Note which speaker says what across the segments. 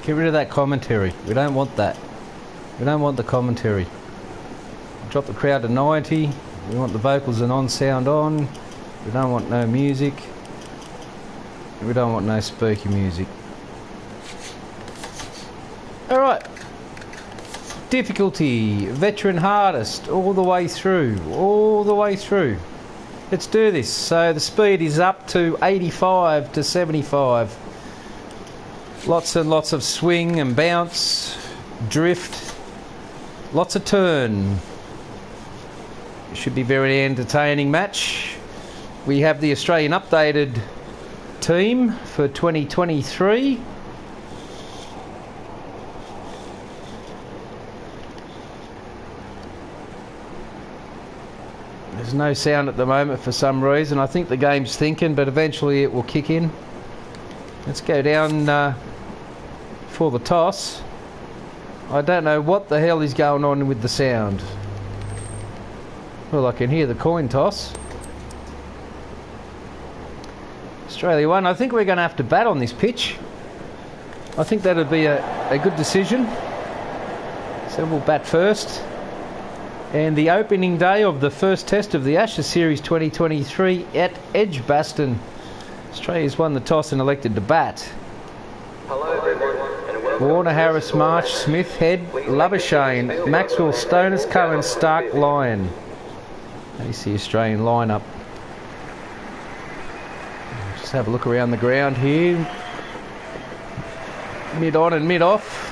Speaker 1: Get rid of that commentary. We don't want that. We don't want the commentary. Drop the crowd to 90. We want the vocals and on sound on. We don't want no music. We don't want no spooky music. Alright. Difficulty. Veteran hardest. All the way through. All the way through. Let's do this. So the speed is up to 85 to 75. Lots and lots of swing and bounce. Drift. Lots of turn. It should be a very entertaining match. We have the Australian updated team for 2023. There's no sound at the moment for some reason. I think the game's thinking, but eventually it will kick in. Let's go down for the toss. I don't know what the hell is going on with the sound. Well, I can hear the coin toss. Australia 1. I think we're going to have to bat on this pitch. I think that would be a good decision. So we'll bat first. And the opening day of the first test of the Ashes Series 2023 at Edgebaston. Australia's won the toss and elected to bat.
Speaker 2: Hello everyone, and welcome.
Speaker 1: Warner, Harris, Marsh, Smith, Head, Labuschagne, Maxwell, Stoners, Cullen, Stark, Lyon. There's the Australian lineup. Just have a look around the ground here. Mid on and mid off.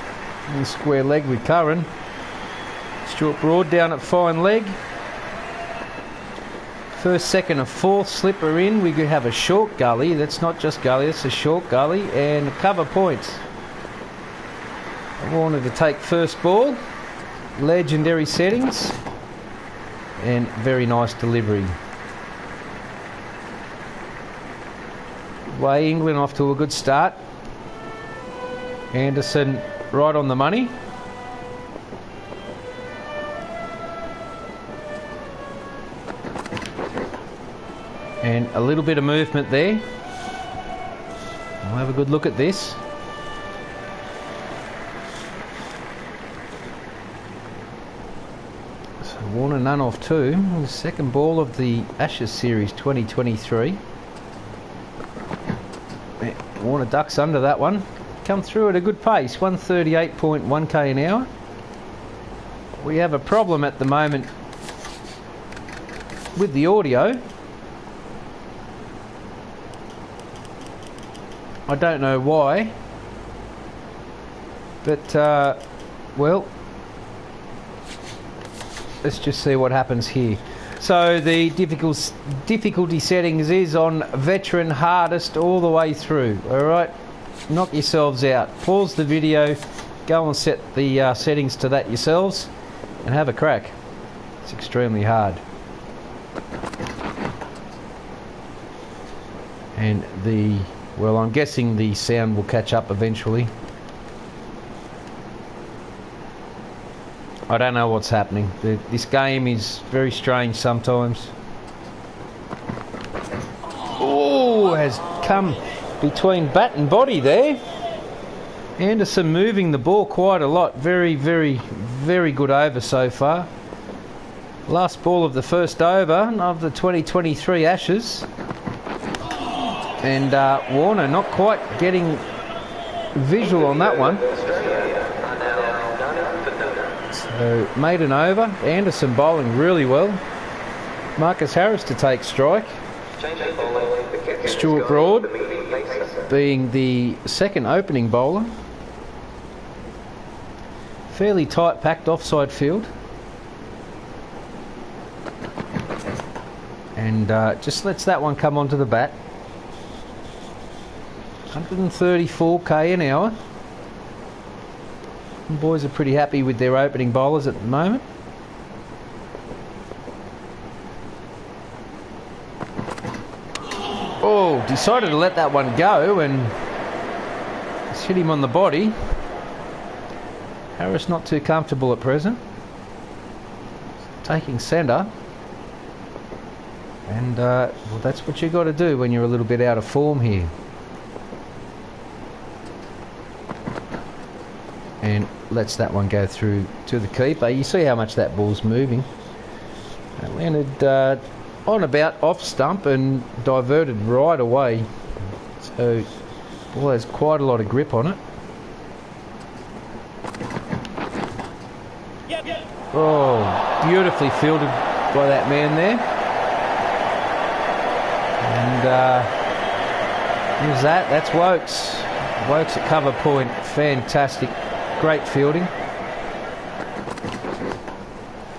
Speaker 1: And square leg with Curran. Stuart Broad down at fine leg. First, second and fourth slipper in. We could have a short gully. That's not just gully, it's a short gully. And cover points. Warner to take first ball. Legendary settings. And very nice delivery. Way England off to a good start. Anderson right on the money. And a little bit of movement there. We'll have a good look at this. So Warner none off two. The second ball of the Ashes Series 2023. Warner ducks under that one. Come through at a good pace, 138.1 k an hour. We have a problem at the moment with the audio. I don't know why, but well, let's just see what happens here. So the difficulty settings is on veteran hardest all the way through. All right, knock yourselves out. Pause the video, go and set the settings to that yourselves, and have a crack. It's extremely hard. And well, I'm guessing the sound will catch up eventually. I don't know what's happening. This game is very strange sometimes. Oh, has come between bat and body there. Anderson moving the ball quite a lot. Very, very, very good over so far. Last ball of the first over of the 2023 Ashes. And Warner not quite getting visual on that one. So made an over. Anderson bowling really well. Marcus Harris to take strike. Stuart Broad being the second opening bowler. Fairly tight packed offside field. And just lets that one come onto the bat. 134 k an hour. The boys are pretty happy with their opening bowlers at the moment. Oh, decided to let that one go and just hit him on the body. Harris not too comfortable at present. Taking centre. And well, that's what you got to do when you're a little bit out of form here. and lets that one go through to the keeper. You see how much that ball's moving. It landed on about off stump and diverted right away. So ball has quite a lot of grip on it. Oh, beautifully fielded by that man there. And who's that? That's Wokes. Wokes at cover point. Fantastic. Great fielding.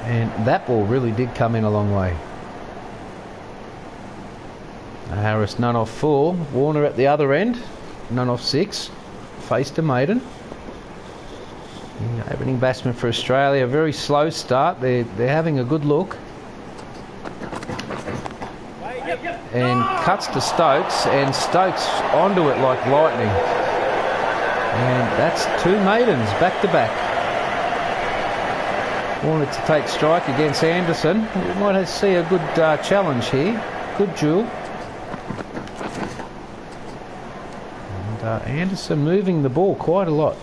Speaker 1: And that ball really did come in a long way. Harris none off 4. Warner at the other end. None off 6. Face to maiden. The opening batsman for Australia. Very slow start. They're having a good look. And cuts to Stokes, and Stokes onto it like lightning. And that's 2 maidens back to back. Wanted to take strike against Anderson. We might see a good challenge here. Good duel. And Anderson moving the ball quite a lot.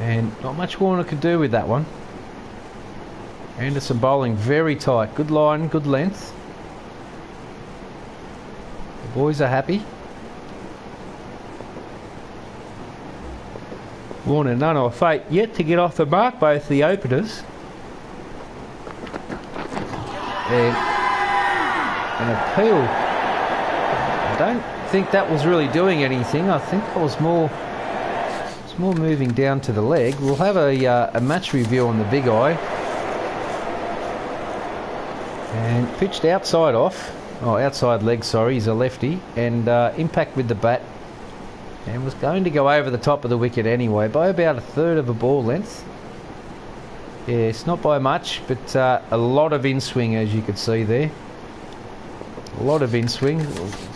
Speaker 1: And not much Warner could do with that one. Anderson bowling very tight. Good line, good length. The boys are happy. Warner none off 8. Yet to get off the mark, both the openers. And an appeal. I don't think that was really doing anything. I think it was more moving down to the leg. We'll have a match review on the big eye. And pitched outside off. Oh, outside leg, sorry. He's a lefty. And impact with the bat. And was going to go over the top of the wicket anyway by about 1/3 of a ball length. Yeah, it's not by much, but a lot of in-swing, as you could see there. A lot of in-swing.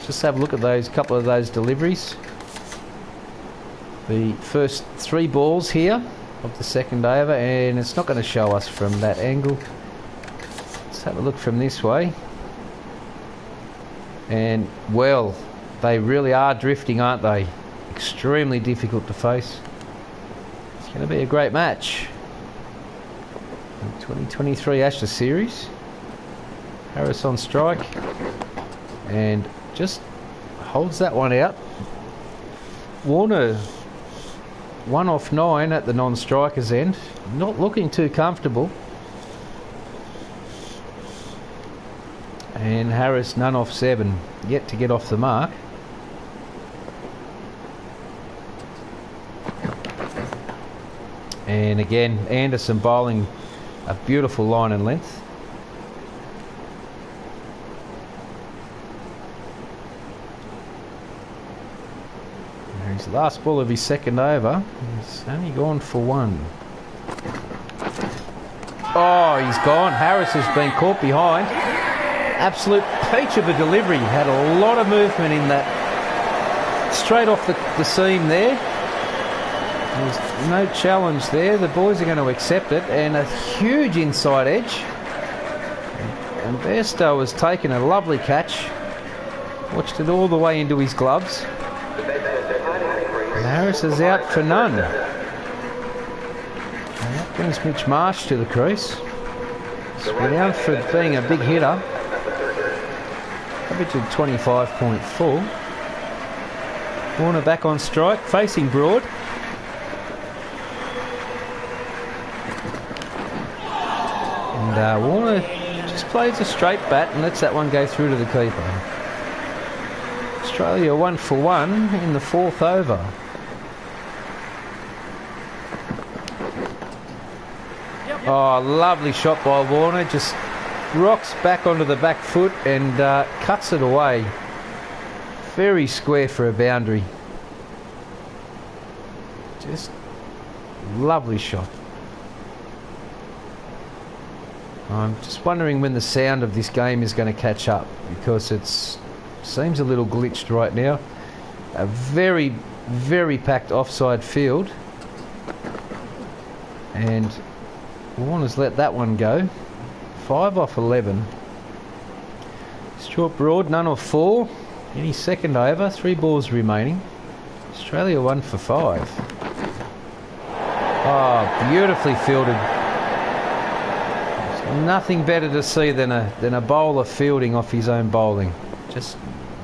Speaker 1: Just have a look at those couple of those deliveries. The first 3 balls here of the second over, and it's not going to show us from that angle. Let's have a look from this way. And, well, they really are drifting, aren't they? Extremely difficult to face. It's going to be a great match. 2023 Ashes Series. Harris on strike. And just holds that one out. Warner 1 off 9 at the non-striker's end. Not looking too comfortable. And Harris none off 7. Yet to get off the mark. And again, Anderson bowling a beautiful line and length. He's the last ball of his second over. He's only gone for 1. Oh, he's gone. Harris has been caught behind. Absolute peach of a delivery. Had a lot of movement in that. Straight off the seam there. There's no challenge there. The boys are going to accept it. And a huge inside edge. And Bairstow has taken a lovely catch. Watched it all the way into his gloves. And Harris is out for none. And that brings Mitch Marsh to the crease. He's renowned for being a big hitter. Average of 25.4. Warner back on strike, facing Broad. And Warner just plays a straight bat and lets that one go through to the keeper. Australia 1 for 1 in the 4th over. Oh, lovely shot by Warner. Just rocks back onto the back foot and cuts it away. Very square for a boundary. Just lovely shot. I'm just wondering when the sound of this game is going to catch up, because it seems a little glitched right now. A very, very packed offside field. And Warner's let that one go. 5 off 11. Short Broad, none of 4. Any second over, 3 balls remaining. Australia 1 for 5. Oh, beautifully fielded. There's nothing better to see than a bowler fielding off his own bowling. Just,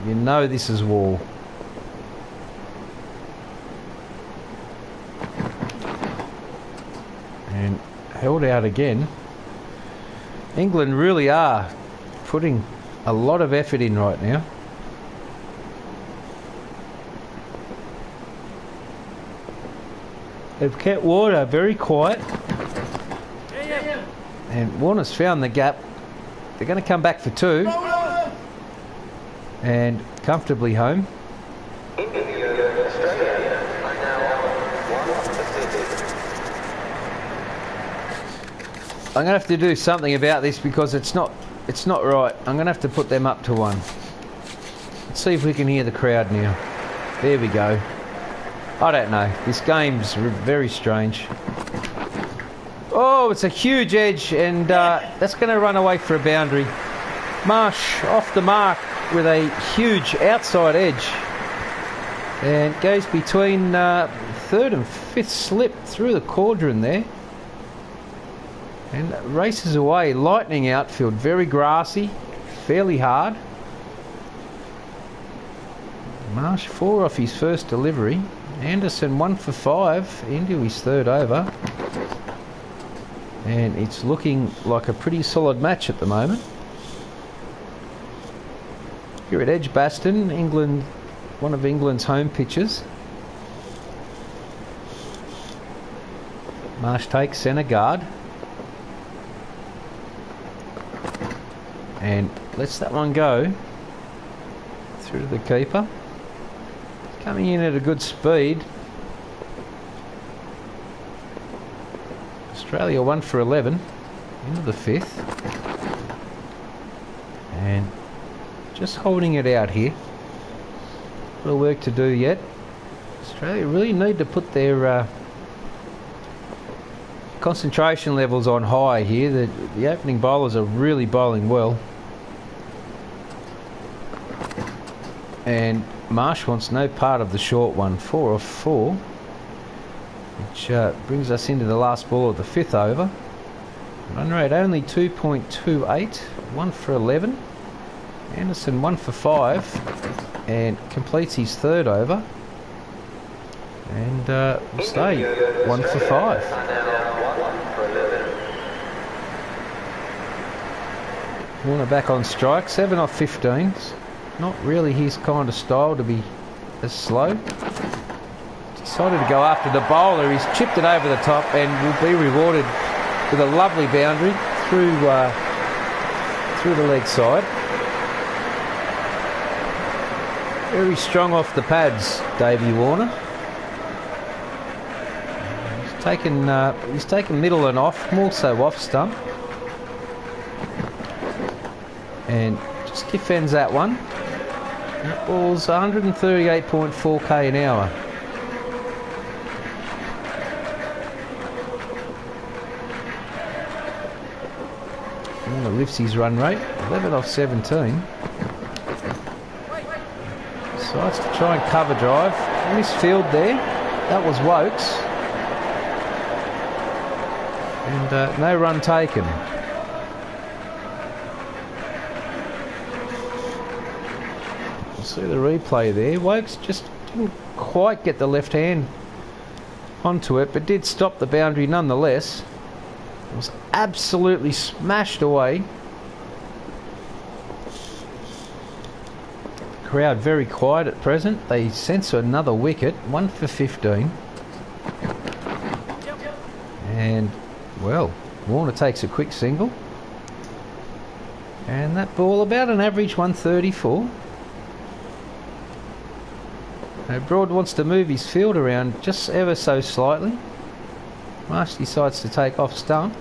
Speaker 1: you know this is war. And held out again. England really are putting a lot of effort in right now. They've kept Warner very quiet. And Warner's found the gap. They're going to come back for 2. And comfortably home. I'm going to have to do something about this because it's not right. I'm going to have to put them up to 1. Let's see if we can hear the crowd now. There we go. I don't know. This game's very strange. Oh, it's a huge edge, and that's going to run away for a boundary. Marsh off the mark with a huge outside edge. And goes between 3rd and 5th slip through the cauldron there. And races away. Lightning outfield. Very grassy. Fairly hard. Marsh 4 off his first delivery. Anderson 1 for 5 into his 3rd over. And it's looking like a pretty solid match at the moment. Here at Edgebaston, England, one of England's home pitches. Marsh takes centre guard. And lets that one go through to the keeper. Coming in at a good speed. Australia 1 for 11 into the 5th. And just holding it out here. A little work to do yet. Australia really need to put their concentration levels on high here. The opening bowlers are really bowling well. And Marsh wants no part of the short one. 4 off 4. Which brings us into the last ball of the 5th over. Run rate only 2.28. 1 for 11. Anderson 1 for 5. And completes his 3rd over. And will stay 1 for 5. Warner back on strike. 7 off 15. Not really his kind of style to be as slow. Decided to go after the bowler. He's chipped it over the top and will be rewarded with a lovely boundary through the leg side. Very strong off the pads, Davey Warner. He's taken middle and off, more so off stump. And just defends that one. That ball's 138.4 k an hour. And lifts his run rate, 11 off 17. Decides to try and cover drive. Misfield there. That was Wokes. And no run taken. See the replay there. Wokes just didn't quite get the left hand onto it, but did stop the boundary nonetheless. It was absolutely smashed away. Crowd very quiet at present. They sense another wicket. 1 for 15. And, well, Warner takes a quick single. And that ball about an average 134. Now Broad wants to move his field around just ever so slightly. Marsh decides to take off stump.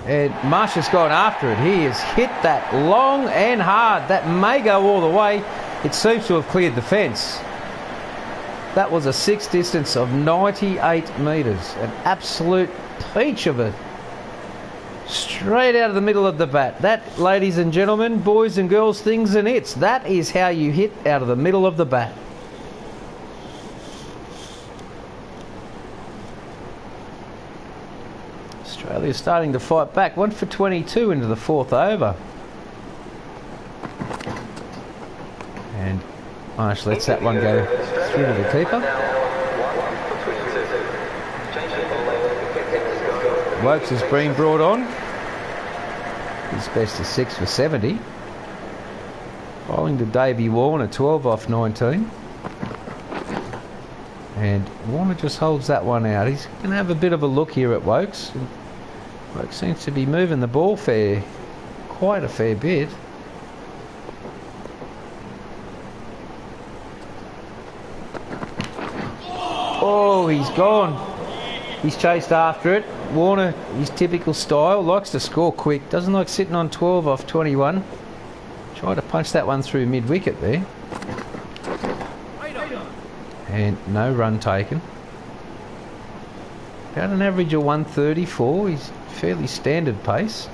Speaker 1: And Marsh has gone after it. He has hit that long and hard. That may go all the way. It seems to have cleared the fence. That was a 6 distance of 98 metres. An absolute peach of a Straight out of the middle of the bat. That, ladies and gentlemen, boys and girls, things and its, that is how you hit out of the middle of the bat. Australia's starting to fight back. 1 for 22 into the 4th over. And Marsh lets that one go through to the keeper. Wokes has been brought on. His best is 6 for 70. Bowling to Davey Warner, 12 off 19. And Warner just holds that one out. He's going to have a bit of a look here at Wokes. Wokes seems to be moving the ball quite a fair bit. Oh, he's gone. He's chased after it. Warner, his typical style, likes to score quick. Doesn't like sitting on 12 off 21. Tried to punch that one through mid-wicket there. And no run taken. About an average of 134. He's fairly standard pace.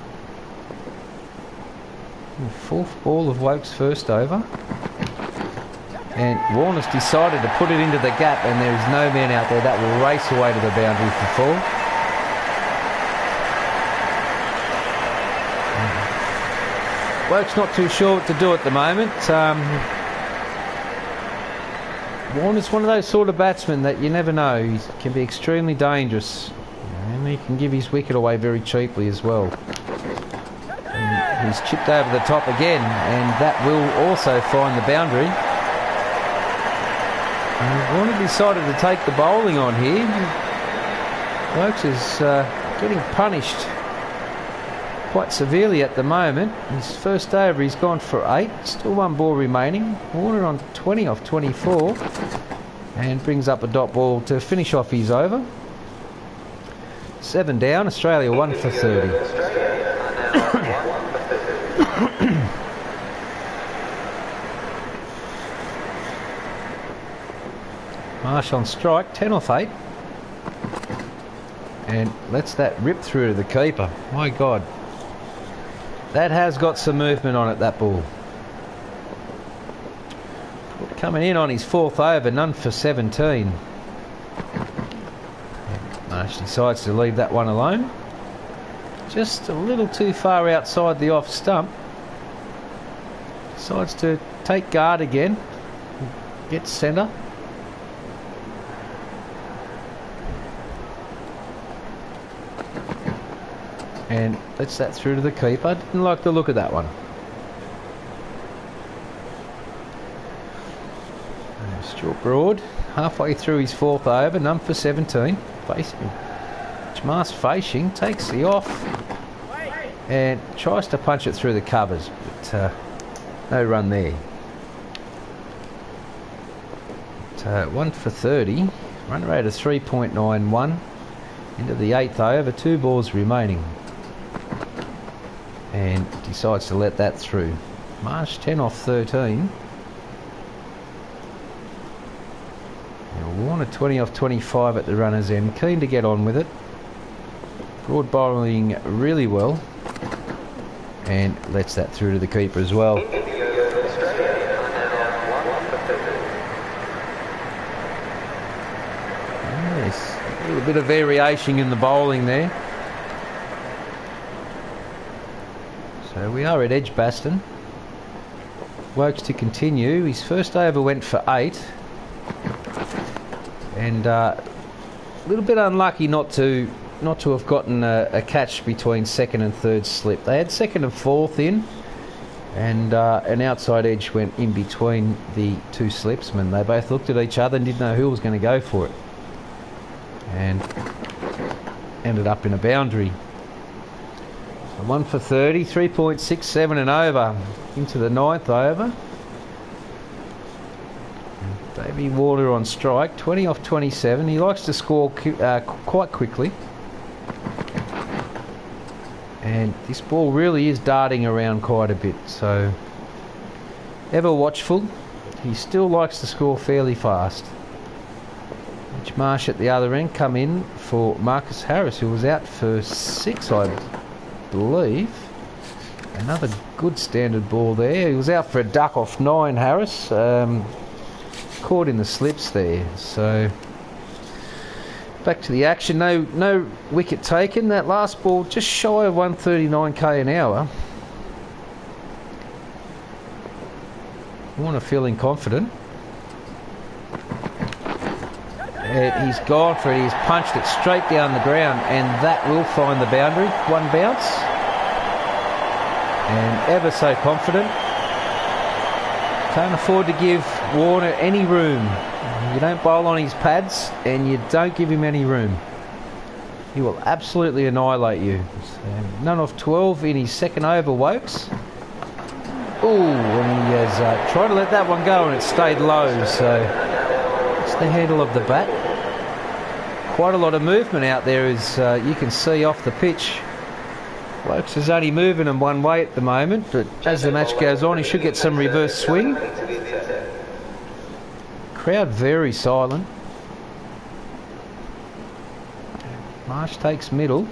Speaker 1: And 4th ball of Wokes' first over. And Warner's decided to put it into the gap, and there is no man out there that will race away to the boundary for 4. Wokes not too sure what to do at the moment. Warner's one of those sort of batsmen that you never know. He can be extremely dangerous, and he can give his wicket away very cheaply as well. And he's chipped over the top again, and that will also find the boundary. And Warner decided to take the bowling on here. Wokes is getting punished quite severely at the moment. His first over, he's gone for 8. Still 1 ball remaining. Warner on 20 off 24. And brings up a dot ball to finish off his over. 7 down. Australia 1 for 30. Marsh on strike, 10 off 8. And lets that rip through to the keeper. My God. That has got some movement on it, that ball. Coming in on his 4th over, none for 17. Marsh decides to leave that one alone. Just a little too far outside the off stump. Decides to take guard again. Get centre. And lets that through to the keeper. Didn't like the look of that one. Stuart Broad, halfway through his 4th over, none for 17. Facing facing, takes the off and tries to punch it through the covers, but no run there. 1 for 30, run rate of 3.91. Into the 8th over, 2 balls remaining. And decides to let that through. Marsh 10 off 13. Warner 20 off 25 at the runner's end. Keen to get on with it. Broad bowling really well. And lets that through to the keeper as well. Yes, a little bit of variation in the bowling there. So we are at Edgebaston. Wokes to continue. His first over went for 8. And a little bit unlucky not to have gotten a catch between 2nd and 3rd slip. They had 2nd and 4th in, and an outside edge went in between the 2 slipsmen. They both looked at each other and didn't know who was going to go for it, and ended up in a boundary. So 1 for 30, 3.67 and over into the 9th over. Davey Warner on strike, 20 off 27. He likes to score quite quickly. And this ball really is darting around quite a bit, so ever watchful. He still likes to score fairly fast. Marsh at the other end come in for Marcus Harris, who was out for 6, I believe. Another good standard ball there. He was out for a duck off 9, Harris. Caught in the slips there. So back to the action. No wicket taken. That last ball just shy of 139k an hour. Warner feeling confident. And he's gone for it. He's punched it straight down the ground, and that will find the boundary. One bounce. And ever so confident. Can't afford to give Warner any room. You don't bowl on his pads, and you don't give him any room. He will absolutely annihilate you. So, none of 12 in his second over, Wokes. Ooh, and he has tried to let that one go, and it stayed low. So it's the handle of the bat. Quite a lot of movement out there, as you can see off the pitch. Wokes is only moving him one way at the moment, but as the match goes on, he should get some reverse swing. Crowd very silent. Marsh takes middle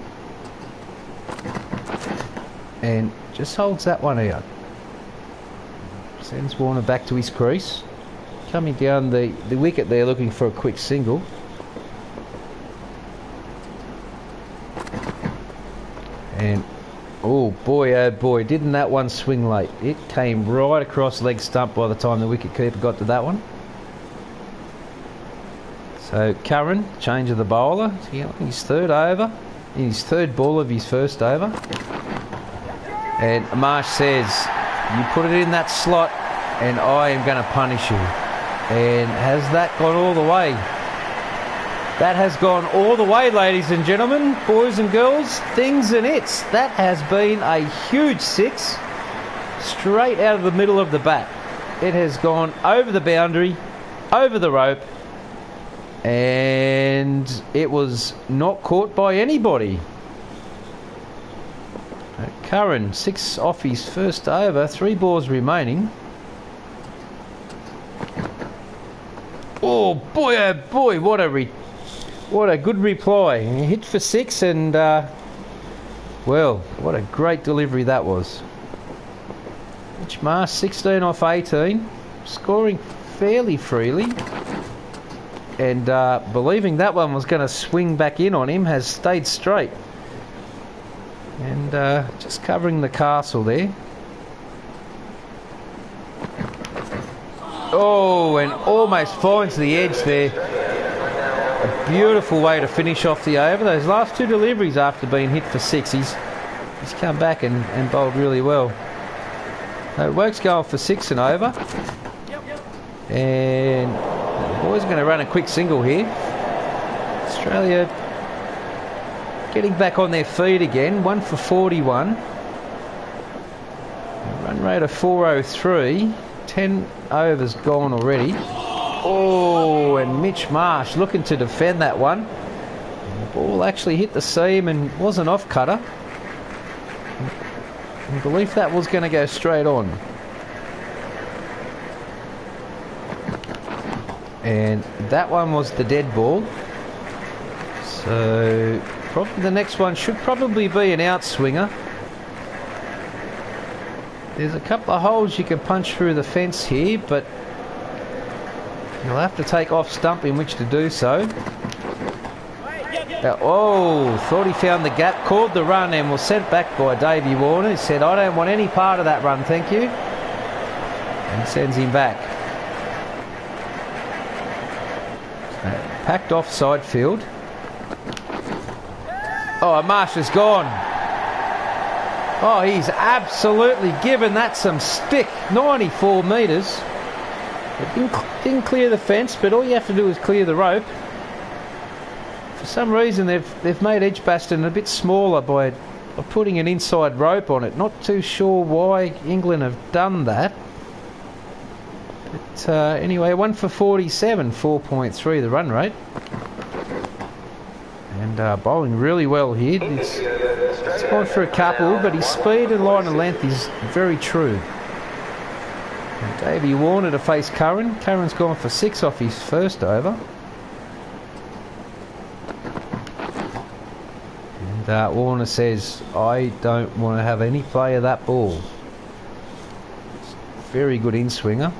Speaker 1: and just holds that one out. Sends Warner back to his crease. Coming down the wicket there, looking for a quick single. And oh boy, didn't that one swing late. It came right across leg stump by the time the wicket keeper got to that one. So Curran, change of the bowler. His third over, his third ball of his first over. And Marsh says, you put it in that slot and I am going to punish you. And has that gone all the way? That has gone all the way, ladies and gentlemen, boys and girls, things and its. That has been a huge six, straight out of the middle of the bat. It has gone over the boundary, over the rope, and it was not caught by anybody. Curran, 6 off his first over, 3 balls remaining. Oh boy, what a good reply. He hit for 6, and well, what a great delivery that was. Mitch Marsh, 16 off 18, scoring fairly freely, and believing that one was going to swing back in on him, has stayed straight. And just covering the castle there. Oh, and almost finds the edge there. A beautiful way to finish off the over. Those last 2 deliveries after being hit for 6, he's come back and bowled really well. Wokes going for 6 and over. And the boys are going to run a quick single here. Australia getting back on their feet again. 1 for 41. Run rate of 403. 10 overs gone already. Oh, and Mitch Marsh looking to defend that one. The ball actually hit the seam and was an off cutter. I believe that was going to go straight on. And that one was the dead ball. So probably the next one should probably be an outswinger. There's a couple of holes you can punch through the fence here, but you'll have to take off stump in which to do so. Oh, thought he found the gap, called the run, and was sent back by Davey Warner. He said, I don't want any part of that run, thank you. And sends him back. Packed off side field. Oh, Marsh is gone. Oh, he's absolutely given that some stick. 94 metres. It didn't clear the fence, but all you have to do is clear the rope. For some reason, they've made Edgebaston a bit smaller by putting an inside rope on it. Not too sure why England have done that. But anyway, 1 for 47, 4.3 the run rate. And bowling really well here. It's gone for a couple, but his speed and line of length is very true. And Davey Warner to face Curran. Curran's gone for 6 off his first over. And Warner says, I don't want to have any play of that ball. Very good in-swinger.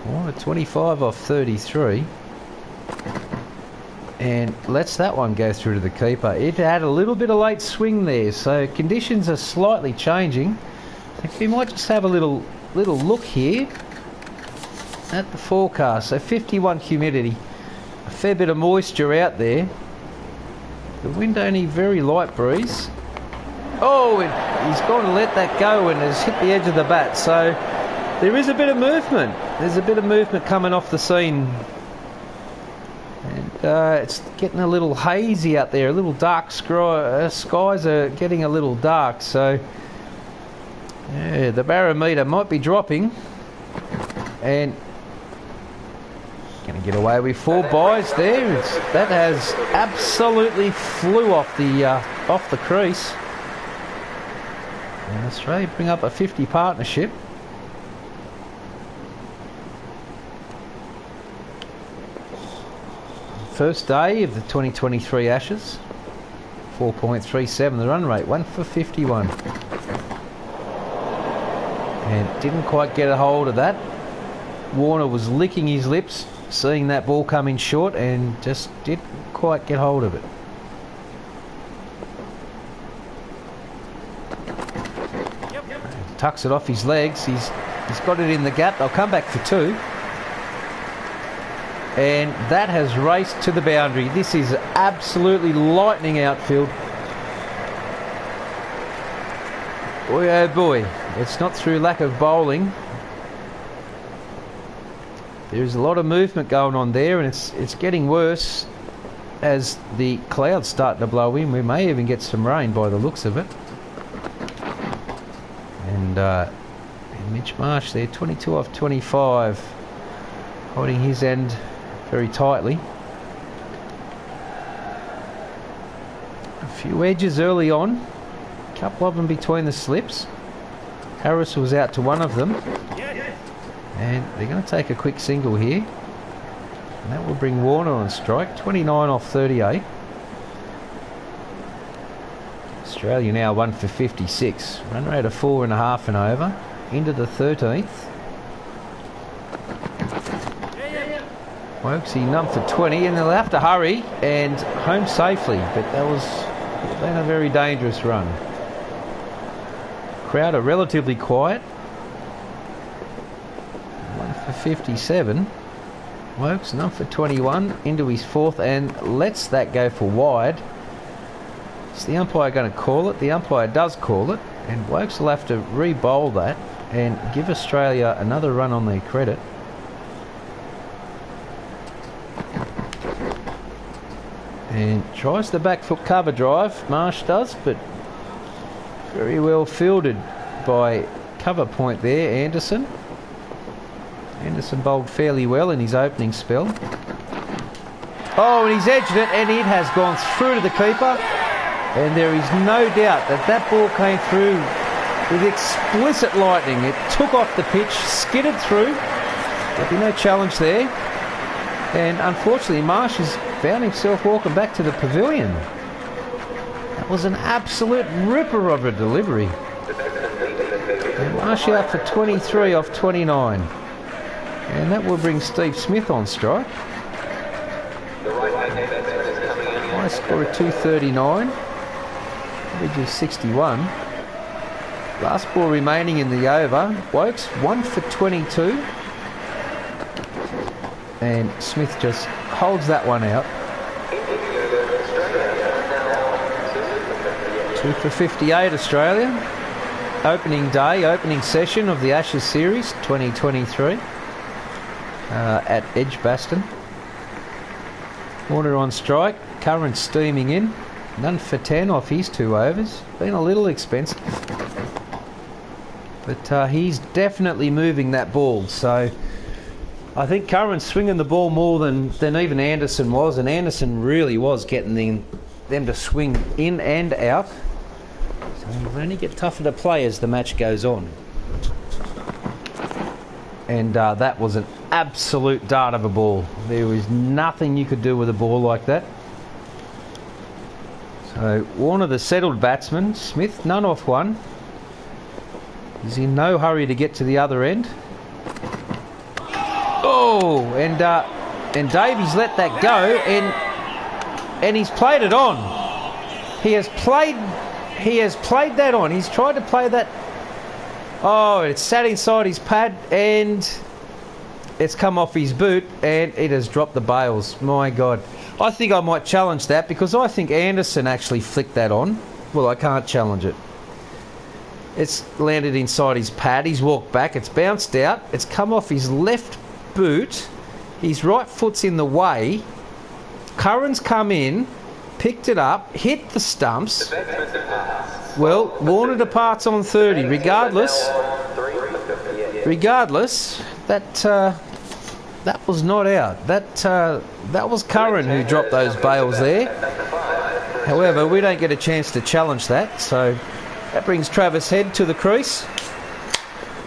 Speaker 1: Warner 25 off 33. And lets that one go through to the keeper. It had a little bit of late swing there, so conditions are slightly changing. I think we might just have a little look here at the forecast. So 51 humidity, a fair bit of moisture out there. The wind only very light breeze. Oh, he's going to let that go and has hit the edge of the bat. So there is a bit of movement. There's a bit of movement coming off the scene. And it's getting a little hazy out there. A little dark skies are getting a little dark. So yeah, the barometer might be dropping. And going to get away with 4 byes there. That has absolutely flew off the crease. And Australia bring up a 50 partnership. First day of the 2023 Ashes. 4.37 the run rate, 1 for 51. And didn't quite get a hold of that. Warner was licking his lips, seeing that ball come in short, and just didn't quite get hold of it. Tucks it off his legs. He's got it in the gap. They'll come back for 2. And that has raced to the boundary. This is absolutely lightning outfield. Boy, oh boy. It's not through lack of bowling. There's a lot of movement going on there, and it's getting worse as the clouds start to blow in. We may even get some rain by the looks of it. And Mitch Marsh there, 22 off 25, holding his end very tightly. A few edges early on, a couple of them between the slips. Harris was out to one of them. And they're going to take a quick single here. And that will bring Warner on strike. 29 off 38. Australia now 1 for 56. Run rate of 4.5 and over. Into the 13th. Wokesy none for 20, and they'll have to hurry and home safely. But that was then a very dangerous run. Crowd are relatively quiet. 1 for 57. Wokes none for 21 into his 4th and lets that go for wide. Is the umpire going to call it? The umpire does call it, and Wokes will have to re-bowl that and give Australia another run on their credit. And tries the back foot cover drive, Marsh does, but very well fielded by cover point there, Anderson. Anderson bowled fairly well in his opening spell. Oh, and he's edged it, and it has gone through to the keeper. And there is no doubt that that ball came through with explicit lightning. It took off the pitch, skidded through. There'll be no challenge there. And unfortunately, Marsh has found himself walking back to the pavilion. That was an absolute ripper of a delivery. And Marsh out for 23 off 29. And that will bring Steve Smith on strike. High score of 239. Average of 61. Last ball remaining in the over. Wokes 1 for 22. And Smith just holds that one out. 2 for 58 Australia. Opening day, opening session of the Ashes Series 2023 at Edgebaston. Warner on strike. Curran steaming in. None for 10 off his 2 overs. Been a little expensive. But he's definitely moving that ball. So I think Curran's swinging the ball more than even Anderson was. And Anderson really was getting them to swing in and out. So it'll only get tougher to play as the match goes on. And that was an absolute dart of a ball. There was nothing you could do with a ball like that. So Warner, the settled batsman. Smith, none off one. He's in no hurry to get to the other end. Oh, and Davies let that go, and he's played it on. He has played that on. He's tried to play that. Oh, it's sat inside his pad, and it's come off his boot, and it has dropped the bails. My God. I think I might challenge that, because I think Anderson actually flicked that on. Well, I can't challenge it. It's landed inside his pad. He's walked back. It's bounced out. It's come off his left boot. His right foot's in the way. Curran's come in, picked it up, hit the stumps. Well, Warner departs on 30. Regardless, that was not out. That was Curran who dropped those bails there. However, we don't get a chance to challenge that, so that brings Travis Head to the crease.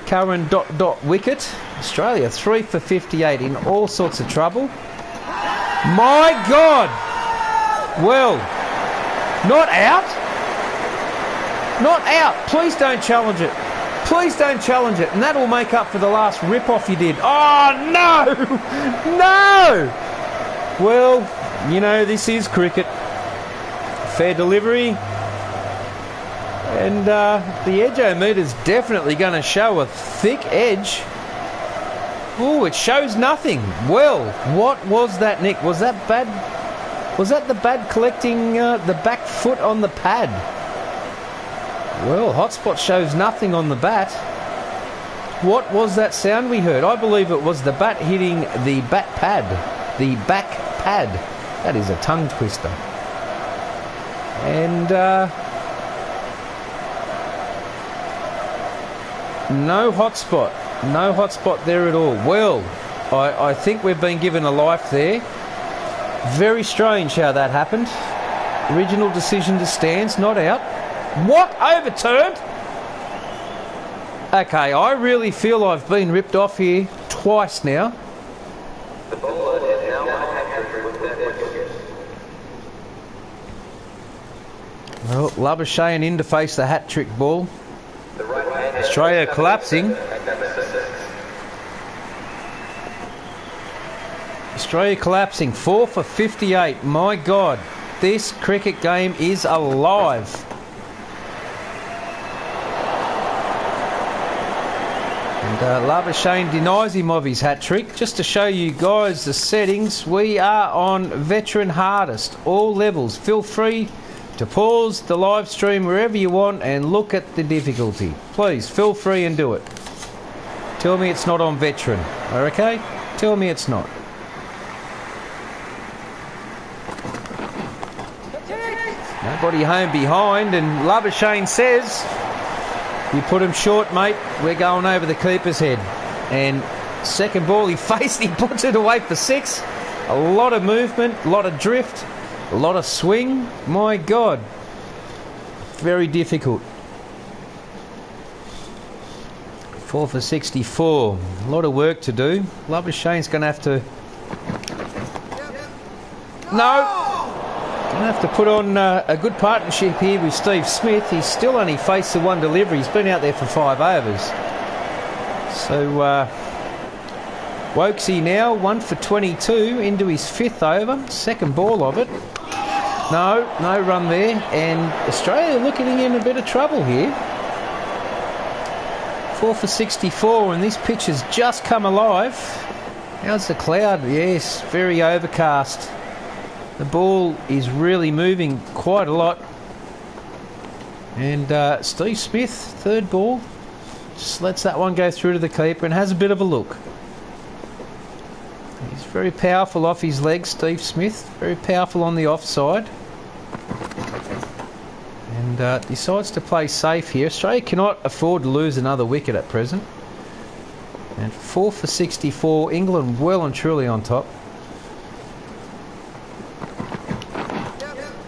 Speaker 1: Curran ... wicket. Australia 3 for 58 in all sorts of trouble. My God! Well, not out. Not out. Please don't challenge it. Please don't challenge it. And that will make up for the last rip-off you did. Oh, no! No! Well, you know, this is cricket. Fair delivery. And the edge-o-meter's definitely going to show a thick edge. Oh, it shows nothing. Well, what was that, Nick? Was that bad? Was that the bad collecting the back foot on the pad? Well, hotspot shows nothing on the bat. What was that sound we heard? I believe it was the bat hitting the bat pad, the back pad. That is a tongue twister. And no hotspot. No hotspot there at all. Well, I think we've been given a life there. Very strange how that happened. Original decision to stands, not out. What? Overturned? Okay, I really feel I've been ripped off here twice now. Well, Labuschagne in to face the hat-trick ball. Australia collapsing. Australia collapsing. 4 for 58. My God, this cricket game is alive. And Labuschagne denies him of his hat-trick. Just to show you guys the settings, we are on veteran hardest, all levels. Feel free to pause the live stream wherever you want and look at the difficulty. Please, feel free and do it. Tell me it's not on veteran, okay? Tell me it's not. Nobody home behind, and Labuschagne says, you put him short, mate, we're going over the keeper's head. And second ball he faced, he puts it away for 6. A lot of movement, a lot of drift, a lot of swing. My God. Very difficult. 4 for 64. A lot of work to do. Labuschagne's going to have to... No! Going to have to put on a good partnership here with Steve Smith. He's still only faced the one delivery. He's been out there for 5 overs. So, Wokesy now, 1 for 22 into his 5th over. Second ball of it. No run there. And Australia looking in a bit of trouble here. 4 for 64, and this pitch has just come alive. How's the cloud? Yes, very overcast. The ball is really moving quite a lot. And Steve Smith, third ball, just lets that one go through to the keeper and has a bit of a look. He's very powerful off his legs, Steve Smith. Very powerful on the offside. And decides to play safe here. Australia cannot afford to lose another wicket at present. And 4 for 64. England well and truly on top.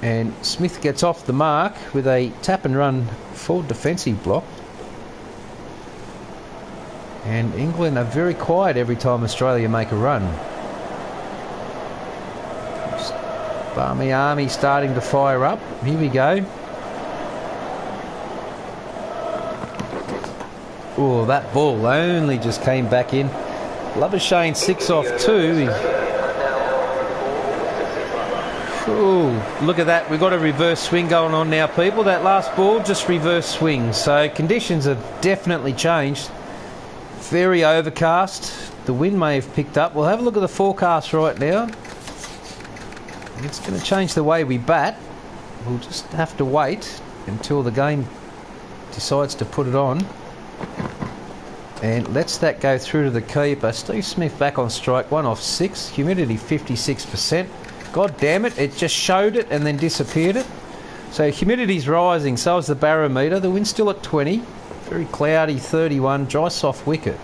Speaker 1: And Smith gets off the mark with a tap and run forward defensive block. And England are very quiet every time Australia make a run. Barmy Army starting to fire up. Here we go. Oh, that ball only just came back in. Labuschagne 6 off 2. Ooh, look at that. We've got a reverse swing going on now, people. That last ball, just reverse swing. So conditions have definitely changed. Very overcast. The wind may have picked up. We'll have a look at the forecast right now. It's going to change the way we bat. We'll just have to wait until the game decides to put it on. And lets that go through to the keeper. Steve Smith back on strike, 1 off 6. Humidity 56%. God damn it, it just showed it and then disappeared it. So humidity's rising, so is the barometer. The wind's still at 20. Very cloudy, 31. Dry, soft wicket.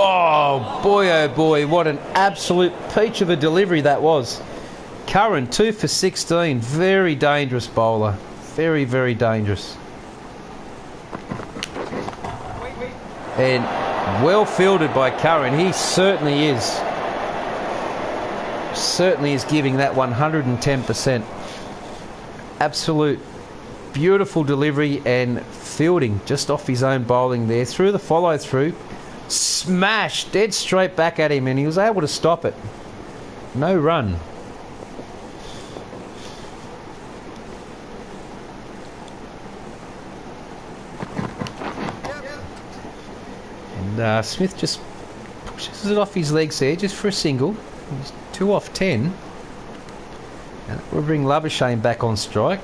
Speaker 1: Oh boy, what an absolute peach of a delivery that was. Curran, 2 for 16. Very dangerous bowler. Very, very dangerous. And well fielded by Curran. He certainly is. Certainly is giving that 110%. Absolute beautiful delivery and fielding just off his own bowling there. Through the follow through. Smash dead straight back at him and he was able to stop it. No run. And Smith just pushes it off his legs there just for a single. He's 2 off 10. And we'll bring Labuschagne back on strike.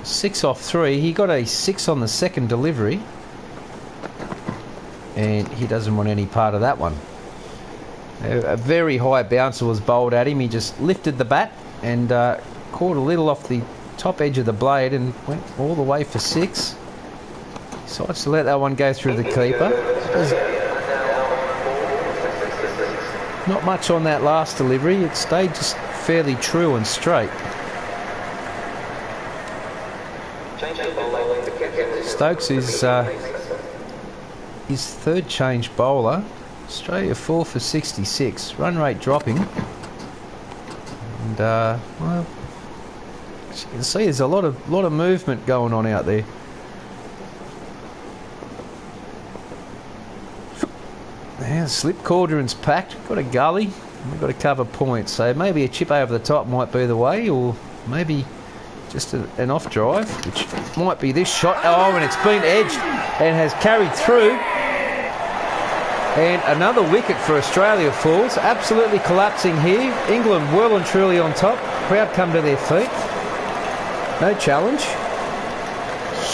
Speaker 1: 6 off 3. He got a 6 on the second delivery. And he doesn't want any part of that one. A very high bouncer was bowled at him. He just lifted the bat and caught a little off the top edge of the blade and went all the way for 6. Decides to let that one go through the keeper. Not much on that last delivery. It stayed just fairly true and straight. Stokes is his third change bowler. Australia 4 for 66. Run rate dropping. And well, as you can see, there's a lot of movement going on out there. Yeah, the slip cauldron's packed. We've got a gully. We've got to cover points. So maybe a chip over the top might be the way, or maybe just an off drive, which might be this shot. Oh, and it's been edged and has carried through. And another wicket for Australia falls. Absolutely collapsing here. England well and truly on top. Crowd come to their feet. No challenge.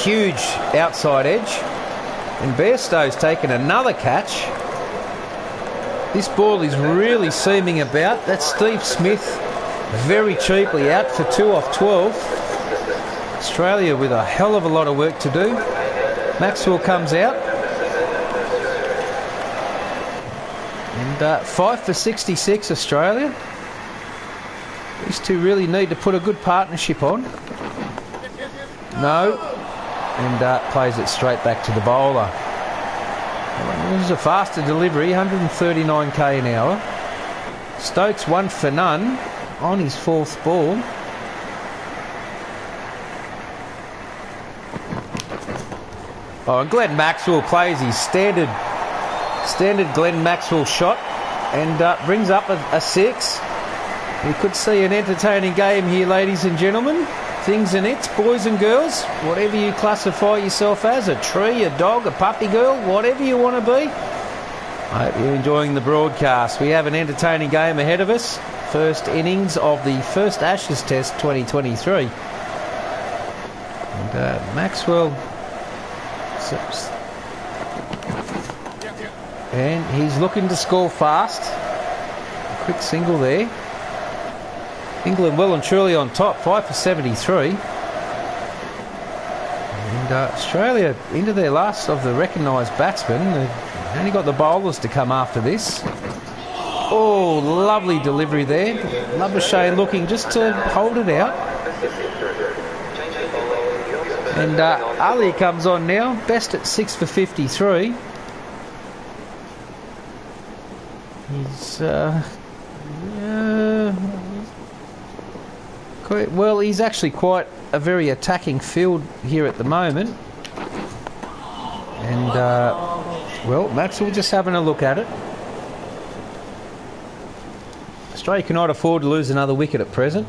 Speaker 1: Huge outside edge. And Bairstow's taken another catch. This ball is really seaming about. That's Steve Smith very cheaply out for 2 off 12. Australia with a hell of a lot of work to do. Maxwell comes out. And 5 for 66 Australia. These two really need to put a good partnership on. No. And plays it straight back to the bowler. This is a faster delivery, 139k an hour. Stokes 1 for none on his 4th ball. Oh, and Glenn Maxwell plays his standard Glenn Maxwell shot and brings up a 6. We could see an entertaining game here, ladies and gentlemen. Things and it's, boys and girls, whatever you classify yourself as, a tree, a dog, a puppy girl, whatever you want to be. I hope you're enjoying the broadcast. We have an entertaining game ahead of us. First innings of the first Ashes Test 2023. And Maxwell. And he's looking to score fast. A quick single there. England well and truly on top, 5 for 73. And Australia into their last of the recognised batsmen. They've only got the bowlers to come after this. Oh, lovely delivery there. Labuschagne looking just to hold it out. And Ali comes on now, best at 6 for 53. He's Well, he's actually quite a very attacking field here at the moment. And, well, Maxwell just having a look at it. Australia cannot afford to lose another wicket at present.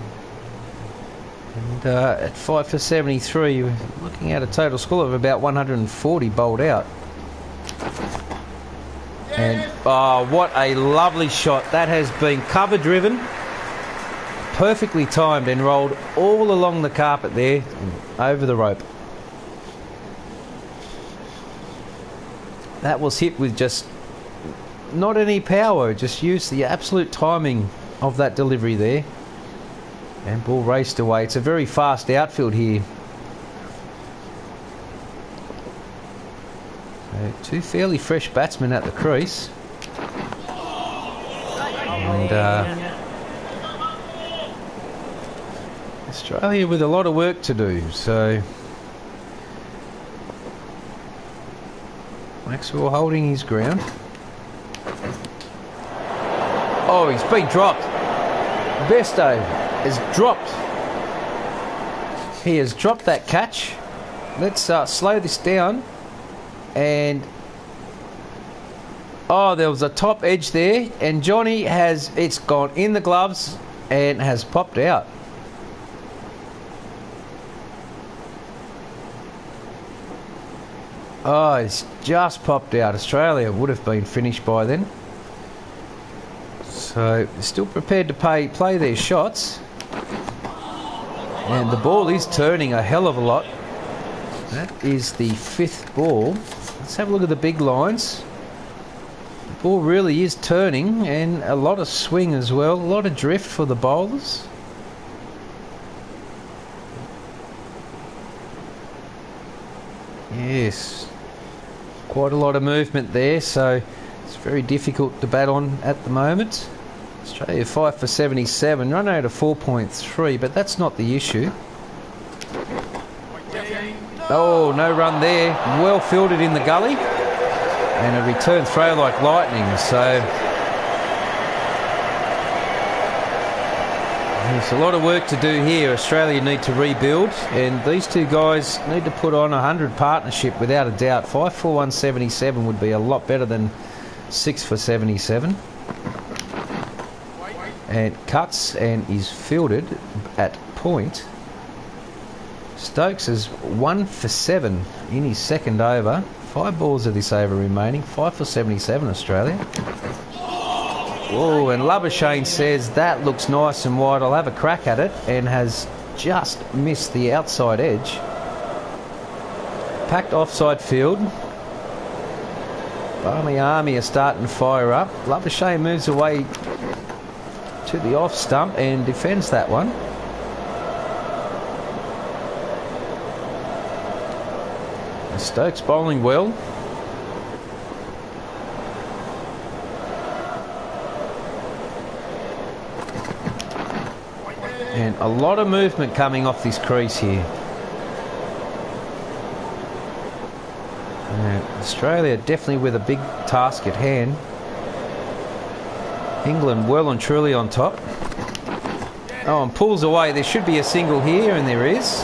Speaker 1: And at 5 for 73, we're looking at a total score of about 140 bowled out. And, oh, what a lovely shot. That has been cover driven. Perfectly timed and rolled all along the carpet there, over the rope. That was hit with just not any power, just used the absolute timing of that delivery there. And ball raced away. It's a very fast outfield here. So two fairly fresh batsmen at the crease. And Australia with a lot of work to do, so Maxwell holding his ground. Oh, he's been dropped. Besto has dropped. He has dropped that catch. Let's slow this down. And oh, there was a top edge there, and Johnny it's gone in the gloves and has popped out. Oh, it's just popped out. Australia would have been finished by then. So, still prepared to play their shots. And the ball is turning a hell of a lot. That is the 5th ball. Let's have a look at the big lines. The ball really is turning, and a lot of swing as well. A lot of drift for the bowlers. Yes. Quite a lot of movement there, so it's very difficult to bat on at the moment. Australia 5 for 77, run out of 4.3, but that's not the issue. Oh, no run there. Well fielded in the gully. And a return throw like lightning, so there's a lot of work to do here. Australia need to rebuild, and these two guys need to put on 100 partnership without a doubt. 5 for 177 would be a lot better than 6 for 77. And cuts and is fielded at point. Stokes is 1 for 7 in his second over. 5 balls of this over remaining. 5 for 77 Australia. Oh, and Labuschagne says that looks nice and wide. I'll have a crack at it, and has just missed the outside edge. Packed offside field. Barmy Army are starting to fire up. Labuschagne moves away to the off stump and defends that one. Stokes bowling well. And a lot of movement coming off this crease here. And Australia definitely with a big task at hand. England well and truly on top. Oh, and pulls away. There should be a single here, and there is.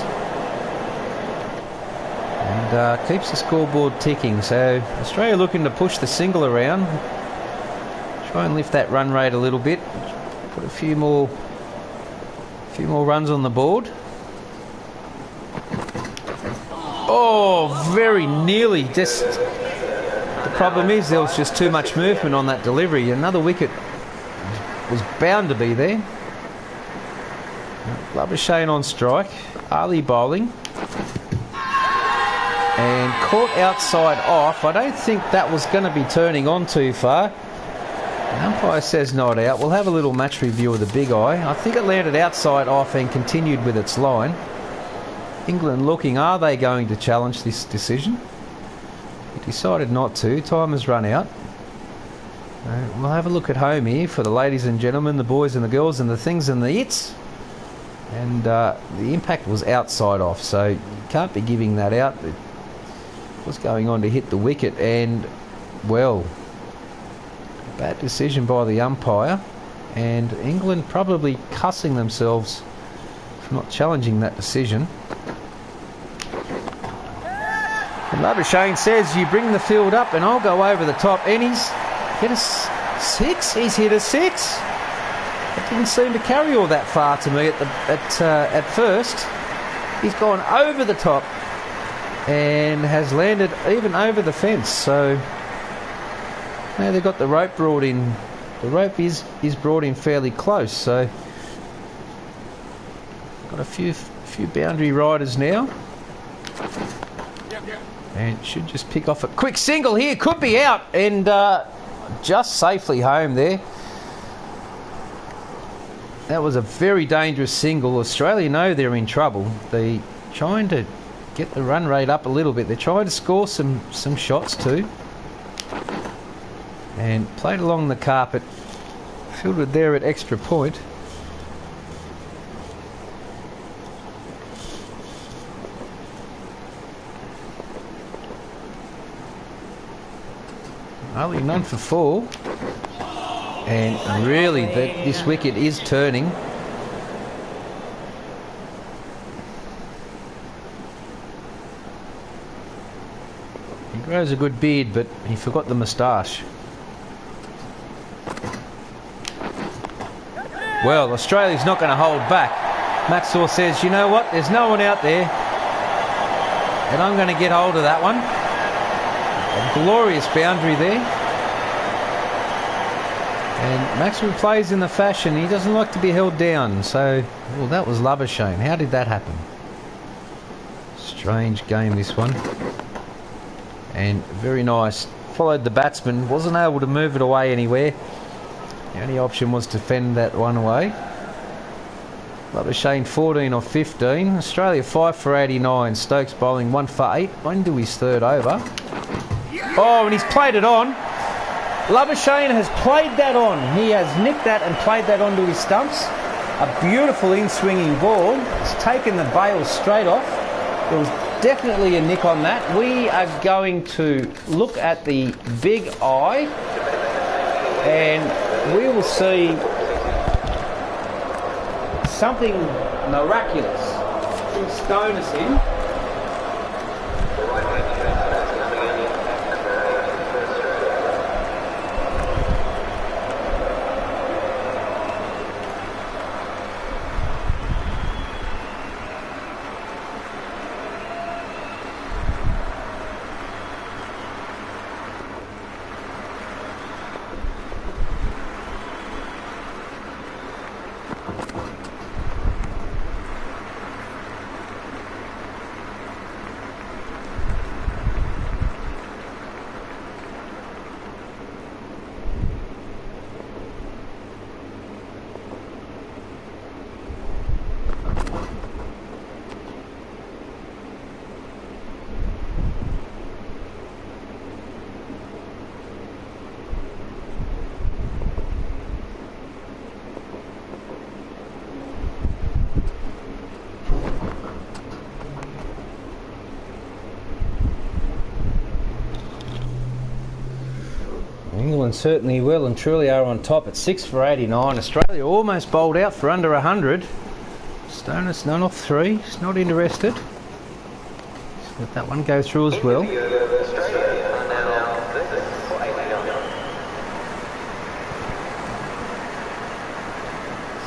Speaker 1: And keeps the scoreboard ticking. So Australia looking to push the single around. Try and lift that run rate a little bit. Put a few more runs on the board. Oh, very nearly. Just the problem is there was just too much movement on that delivery. Another wicket was bound to be there. Labuschagne on strike. Ali bowling. And caught outside off. I don't think that was going to be turning on too far. The umpire says not out. We'll have a little match review of the big eye. I think it landed outside off and continued with its line. England looking, are they going to challenge this decision? He decided not to. Time has run out. We'll have a look at home here for the ladies and gentlemen, the boys and the girls and the things and the its. And the impact was outside off, so you can't be giving that out. It was going on to hit the wicket, and, well, bad decision by the umpire. and England probably cussing themselves for not challenging that decision. And Labuschagne says, you bring the field up and I'll go over the top. And he's hit a 6. He's hit a 6. It didn't seem to carry all that far to me at first. He's gone over the top and has landed even over the fence. So now they've got the rope brought in. The rope is brought in fairly close. So got a few boundary riders now. And should just pick off a quick single here. Could be out, and just safely home there. That was a very dangerous single. Australia know they're in trouble. They're trying to get the run rate up a little bit. They're trying to score some shots too. And played along the carpet. Fielded there at extra point. Only none for 4. And really, this wicket is turning. He grows a good beard, but he forgot the moustache. Well, Australia's not going to hold back. Maxwell says, you know what, there's no one out there, and I'm going to get hold of that one. A glorious boundary there. And Maxwell plays in the fashion, he doesn't like to be held down. So, well, that was Labuschagne. How did that happen? Strange game, this one. And very nice. Followed the batsman, wasn't able to move it away anywhere. The only option was to fend that one away. Labuschagne 14 off 15. Australia 5 for 89. Stokes bowling 1 for 8. Into his third over. Oh, and he's played it on. Labuschagne has played that on. He has nicked that and played that onto his stumps. A beautiful in-swinging ball. It's taken the bail straight off. There was definitely a nick on that. We are going to look at the big eye and we will see something miraculous. Stone us in. England certainly will and truly are on top at 6 for 89. Australia almost bowled out for under 100. Stonis none off 3. He's not interested. Just let that one go through as well. It's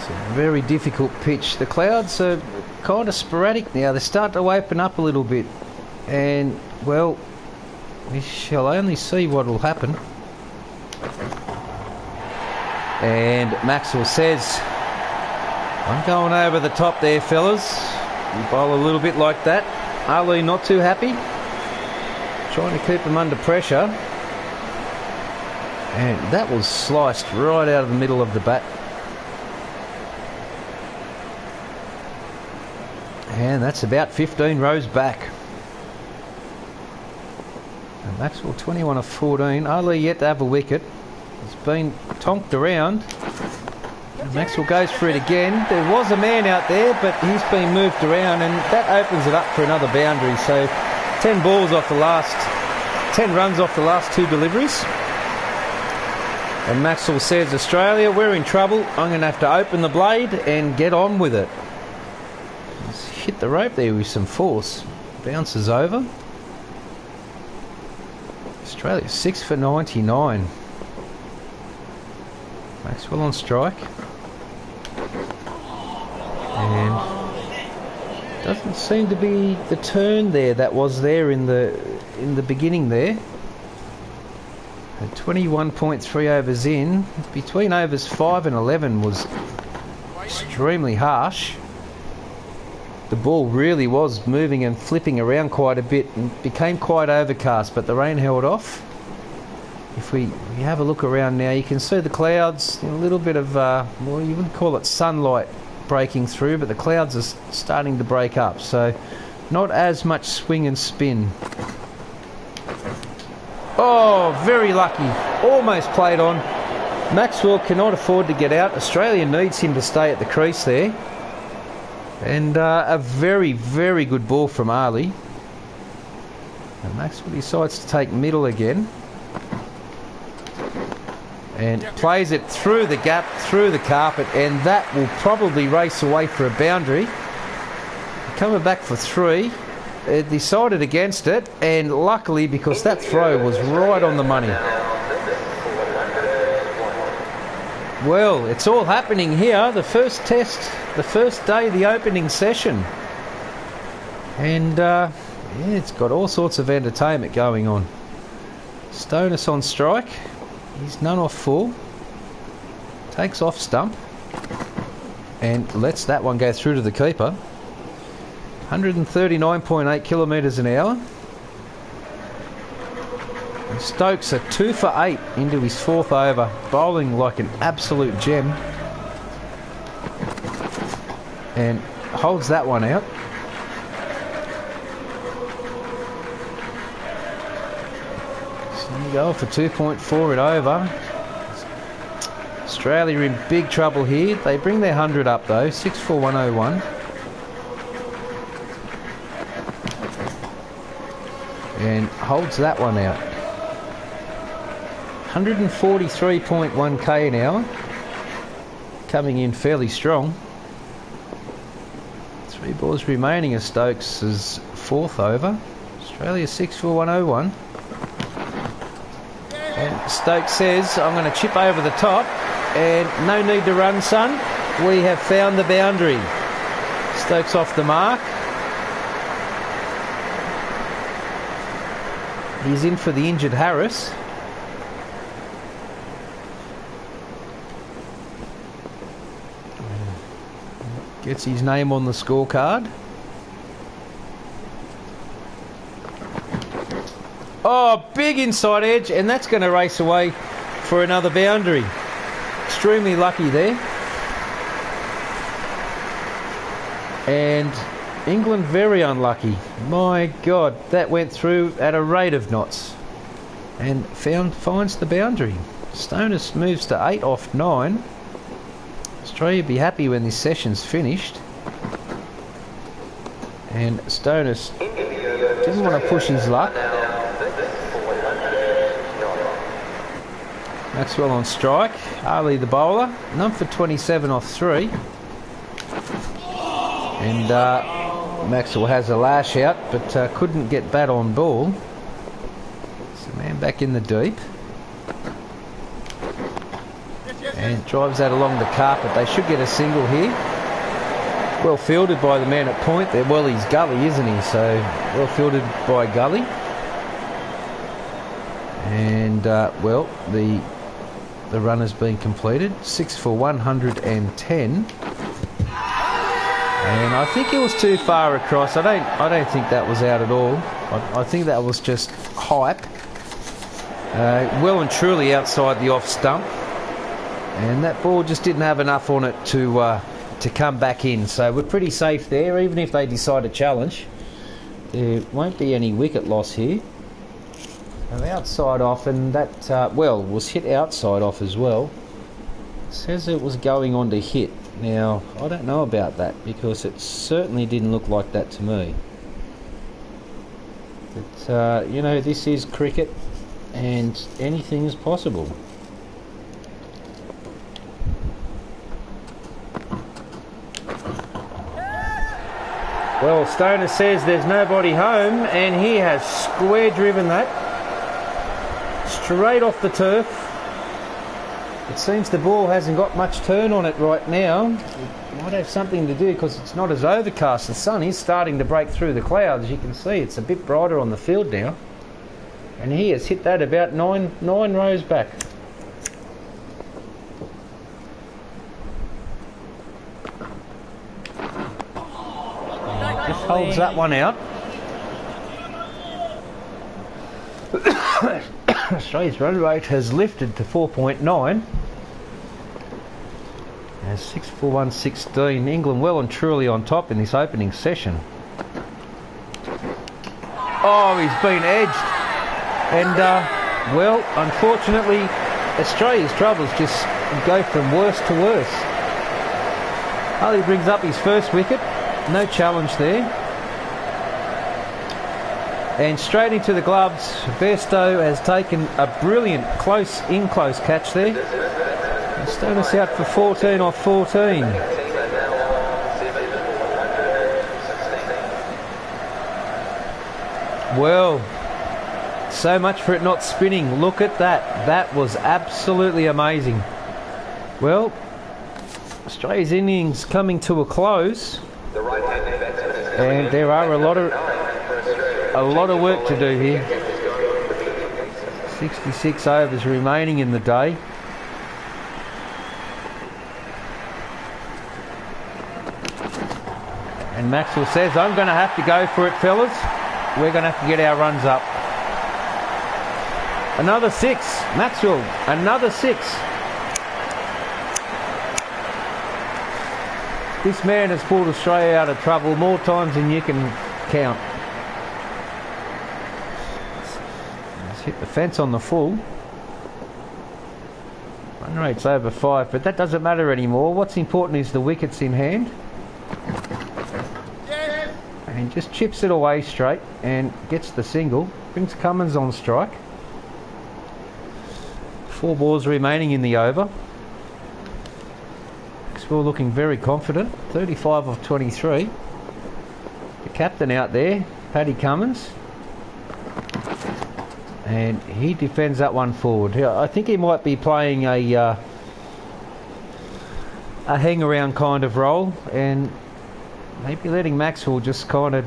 Speaker 1: a very difficult pitch. The clouds are kind of sporadic now. They're starting to open up a little bit. And, well, we shall only see what will happen. And Maxwell says, I'm going over the top there, fellas. You bowl a little bit like that. Ali not too happy. Trying to keep him under pressure. And that was sliced right out of the middle of the bat. And that's about 15 rows back. And Maxwell 21 of 14. Ali yet to have a wicket. It's been tonked around. And Maxwell goes for it again. There was a man out there, but he's been moved around, and that opens it up for another boundary. So 10 runs off the last 2 deliveries. And Maxwell says, Australia, we're in trouble. I'm going to have to open the blade and get on with it. He's hit the rope there with some force. Bounces over. Australia 6 for 99. Maxwell on strike. And doesn't seem to be the turn there that was there in the beginning there. At 21.3 overs in, between overs 5 and 11 was extremely harsh. The ball really was moving and flipping around quite a bit and became quite overcast, but the rain held off. If we have a look around now, you can see the clouds, a little bit of, well, you wouldn't call it sunlight breaking through, but the clouds are starting to break up, so not as much swing and spin. Oh, very lucky. Almost played on. Maxwell cannot afford to get out. Australia needs him to stay at the crease there. And a very, very good ball from Ali. And Maxwell decides to take middle again. And plays it through the gap, through the carpet, and that will probably race away for a boundary. Coming back for 3. Decided against it, and luckily, because that throw was right on the money. Well, it's all happening here. The first test, the first day of the opening session. And yeah, it's got all sorts of entertainment going on. Stonus on strike. He's none off full. Takes off stump. And lets that one go through to the keeper. 139.8 kilometres an hour. And Stokes are 2 for 8 into his 4th over, bowling like an absolute gem. And holds that one out. So you go for 2.4 it over. Australia in big trouble here. They bring their 100 up though, 64101. And holds that one out. 143.1k an hour. Coming in fairly strong. 3 balls remaining as Stokes' 4th over. Australia 64101. And Stokes says, I'm going to chip over the top. And no need to run, son. We have found the boundary. Stokes off the mark. He's in for the injured Harris. Gets his name on the scorecard. Oh, big inside edge, and that's going to race away for another boundary. Extremely lucky there. And England very unlucky. My God, that went through at a rate of knots. And finds the boundary. Stonus moves to 8 off 9. Australia be happy when this session's finished. And Stonus didn't want to push his luck. Maxwell on strike. Ali the bowler. None for 27 off 3. And Maxwell has a lash out, but couldn't get bat on ball. So man back in the deep. And drives that along the carpet. They should get a single here. Well fielded by the man at point there. Well, he's Gully, isn't he? So well fielded by Gully. And well, the run has been completed. 6 for 110. And I think it was too far across. I don't think that was out at all. I think that was just hype. Well and truly outside the off stump. And that ball just didn't have enough on it to come back in. So we're pretty safe there, even if they decide to challenge. There won't be any wicket loss here. And outside off, and that, well, was hit outside off as well. It says it was going on to hit. Now, I don't know about that, because it certainly didn't look like that to me. But, you know, this is cricket, and anything is possible. Well, Stoner says there's nobody home, and he has square driven that straight off the turf. It seems the ball hasn't got much turn on it right now. It might have something to do because it's not as overcast. The sun is starting to break through the clouds. As you can see, it's a bit brighter on the field now. And he has hit that about nine rows back. Just holds that one out. Australia's run rate has lifted to 4.9. As 6-4-1-16. England well and truly on top in this opening session. Oh, he's been edged. And, well, unfortunately, Australia's troubles just go from worse to worse. Harley brings up his first wicket. No challenge there. And straight into the gloves, Bairstow has taken a brilliant close catch there. And Stoner's out for 14 off 14. Well, so much for it not spinning. Look at that. That was absolutely amazing. Well, Australia's innings coming to a close. And there are a lot of work to do here. 66 overs remaining in the day. And Maxwell says, I'm going to have to go for it, fellas. We're going to have to get our runs up. Another 6. Maxwell, another 6. This man has pulled Australia out of trouble more times than you can count. Let's hit the fence on the full. Run rate's over 5, but that doesn't matter anymore. What's important is the wickets in hand. And just chips it away straight and gets the single. Brings Cummins on strike. 4 balls remaining in the over. Maxwell looking very confident. 35 of 23. The captain out there, Paddy Cummins. And he defends that one forward. I think he might be playing a hang-around kind of role, and maybe letting Maxwell just kind of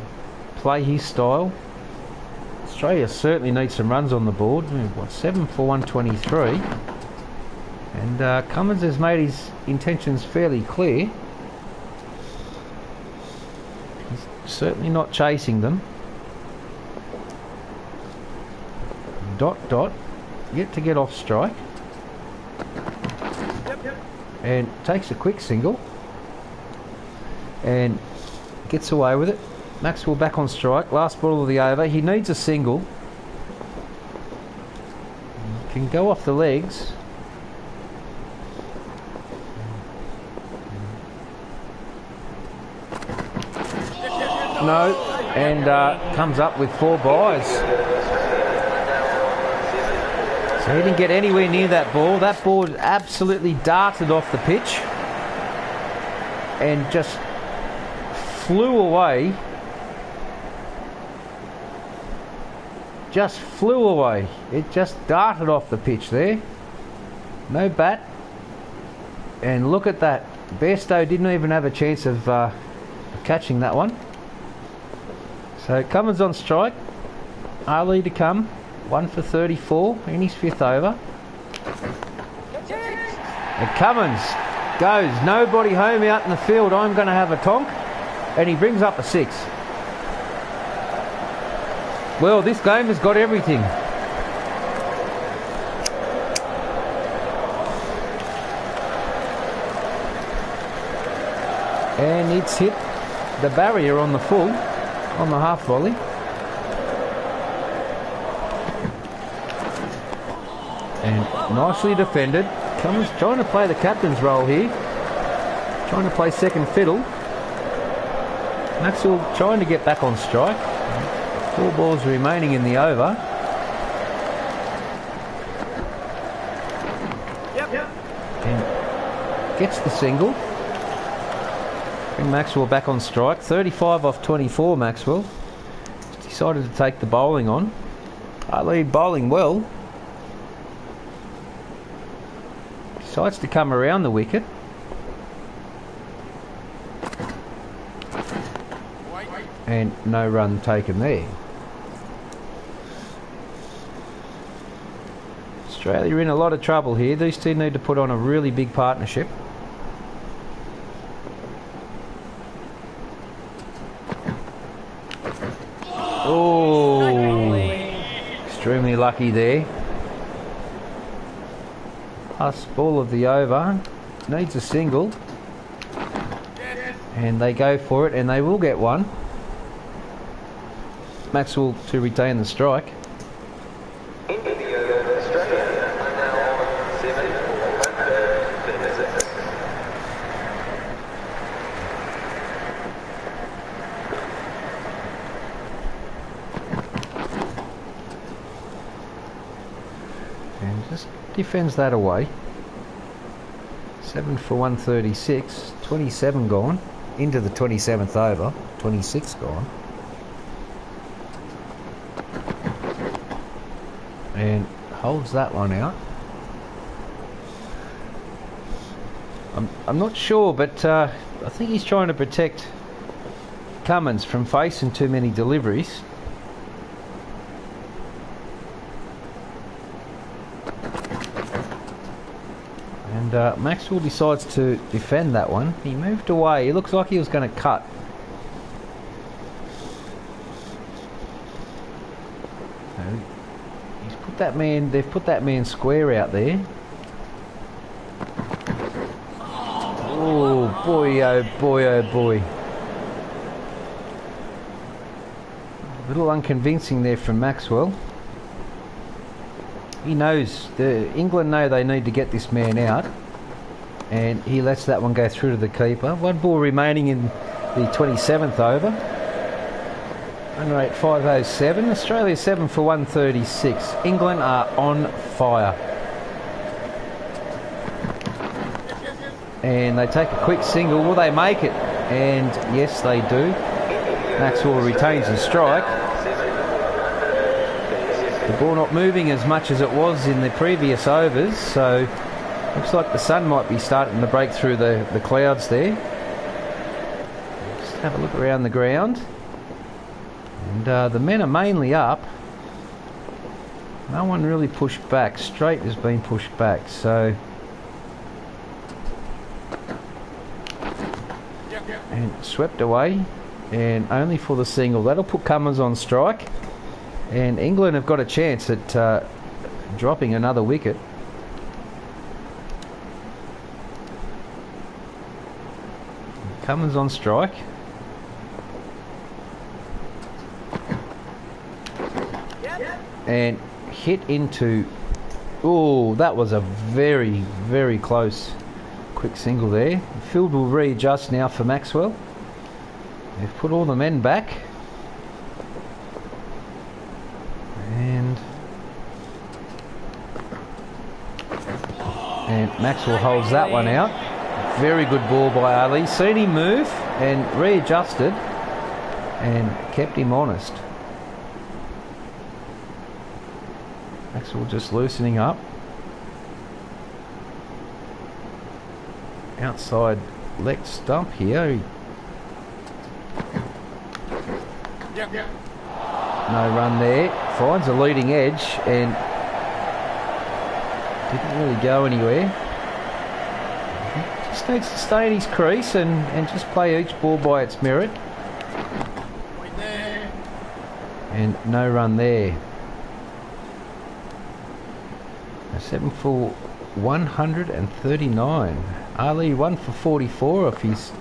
Speaker 1: play his style. Australia certainly needs some runs on the board. What, 7 for 123. And Cummins has made his intentions fairly clear. He's certainly not chasing them. Dot, yet to get off strike. And takes a quick single. And gets away with it. Maxwell back on strike. Last ball of the over. He needs a single. He can go off the legs. No, and comes up with 4 byes. So he didn't get anywhere near that ball. That ball absolutely darted off the pitch and just flew away. Just flew away. It just darted off the pitch there. No bat. And look at that. Bairstow didn't even have a chance of catching that one. So Cummins on strike. Ali to come. 1 for 34 in his 5th over. And Cummins goes. Nobody home out in the field. I'm going to have a tonk. And he brings up a 6. Well, this game has got everything. And it's hit the barrier on the full, on the half volley. And nicely defended. Cummins trying to play the captain's role here. Trying to play second fiddle. Maxwell trying to get back on strike. 4 balls remaining in the over. And gets the single. Bring Maxwell back on strike. 35 off 24, Maxwell. Decided to take the bowling on. Ali bowling well. Decides to come around the wicket. And no run taken there. Australia are in a lot of trouble here. These two need to put on a really big partnership. Oh, extremely lucky there. Last ball of the over. Needs a single. And they go for it, and they will get one. Maxwell to retain the strike. And just defends that away. 7 for 136. 27 gone. Into the 27th over. 26 gone. And holds that one out. I'm not sure, but I think he's trying to protect Cummins from facing too many deliveries. And Maxwell decides to defend that one. He moved away. It looks like he was going to cut. That man, they've put that man square out there. Oh boy, oh boy, oh boy. A little unconvincing there from Maxwell. He knows, England know they need to get this man out. And he lets that one go through to the keeper. One ball remaining in the 27th over. Run rate 507. Australia 7 for 136. England are on fire. And they take a quick single. Will they make it? And yes, they do. Maxwell retains the strike. The ball not moving as much as it was in the previous overs, so looks like the sun might be starting to break through the clouds there. Just have a look around the ground. And the men are mainly up. No one really pushed back. Straight has been pushed back, so... And swept away, and only for the single. That'll put Cummins on strike. And England have got a chance at dropping another wicket. Cummins on strike. And hit into... Oh, that was a very, very close quick single there. The field will readjust now for Maxwell. They've put all the men back. And Maxwell holds that one out. Very good ball by Ali. Seen him move and readjusted and kept him honest. Maxwell just loosening up. Outside leg stump here. No run there. Finds a leading edge and didn't really go anywhere. Just needs to stay in his crease and just play each ball by its merit. And no run there. 7 for 139. Ali 1 for 44 off his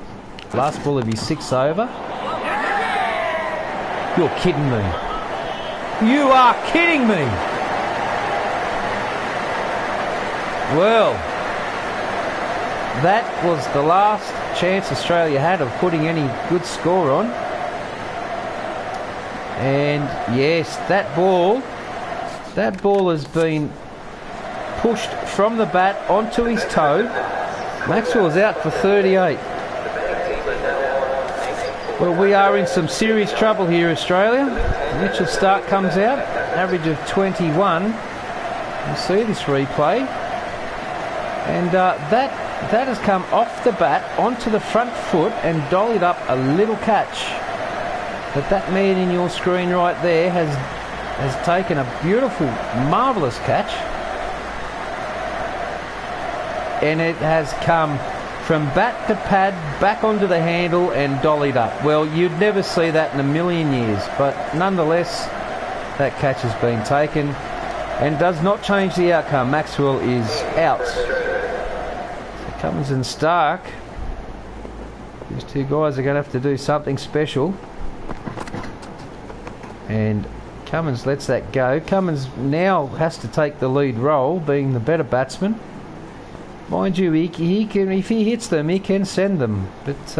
Speaker 1: last ball of his 6th over. You're kidding me. You are kidding me. Well, that was the last chance Australia had of putting any good score on. And yes, that ball has been pushed from the bat onto his toe. Maxwell's out for 38. Well, we are in some serious trouble here, Australia. Mitchell Starc comes out, average of 21. You see this replay. And that has come off the bat onto the front foot and dollied up a little catch. But that man in your screen right there has taken a beautiful, marvellous catch. And it has come from bat to pad, back onto the handle and dollied up. Well, you'd never see that in a million years, but nonetheless, that catch has been taken and does not change the outcome. Maxwell is out. So Cummins and Starc, these two guys are going to have to do something special. And Cummins lets that go. Cummins now has to take the lead role, being the better batsman. Mind you, he can, if he hits them, he can send them. But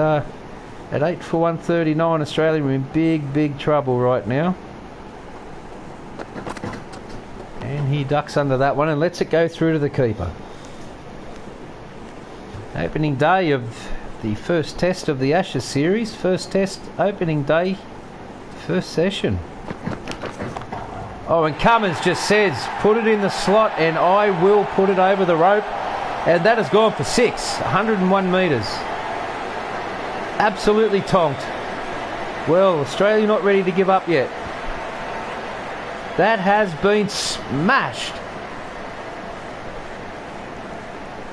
Speaker 1: at 8 for 139, Australia are in big trouble right now. And he ducks under that one and lets it go through to the keeper. Opening day of the first test of the Ashes series. First test, opening day, first session. Oh, and Cummins just says, put it in the slot and I will put it over the rope. And that has gone for 6, 101 metres. Absolutely tonked. Well, Australia not ready to give up yet. That has been smashed.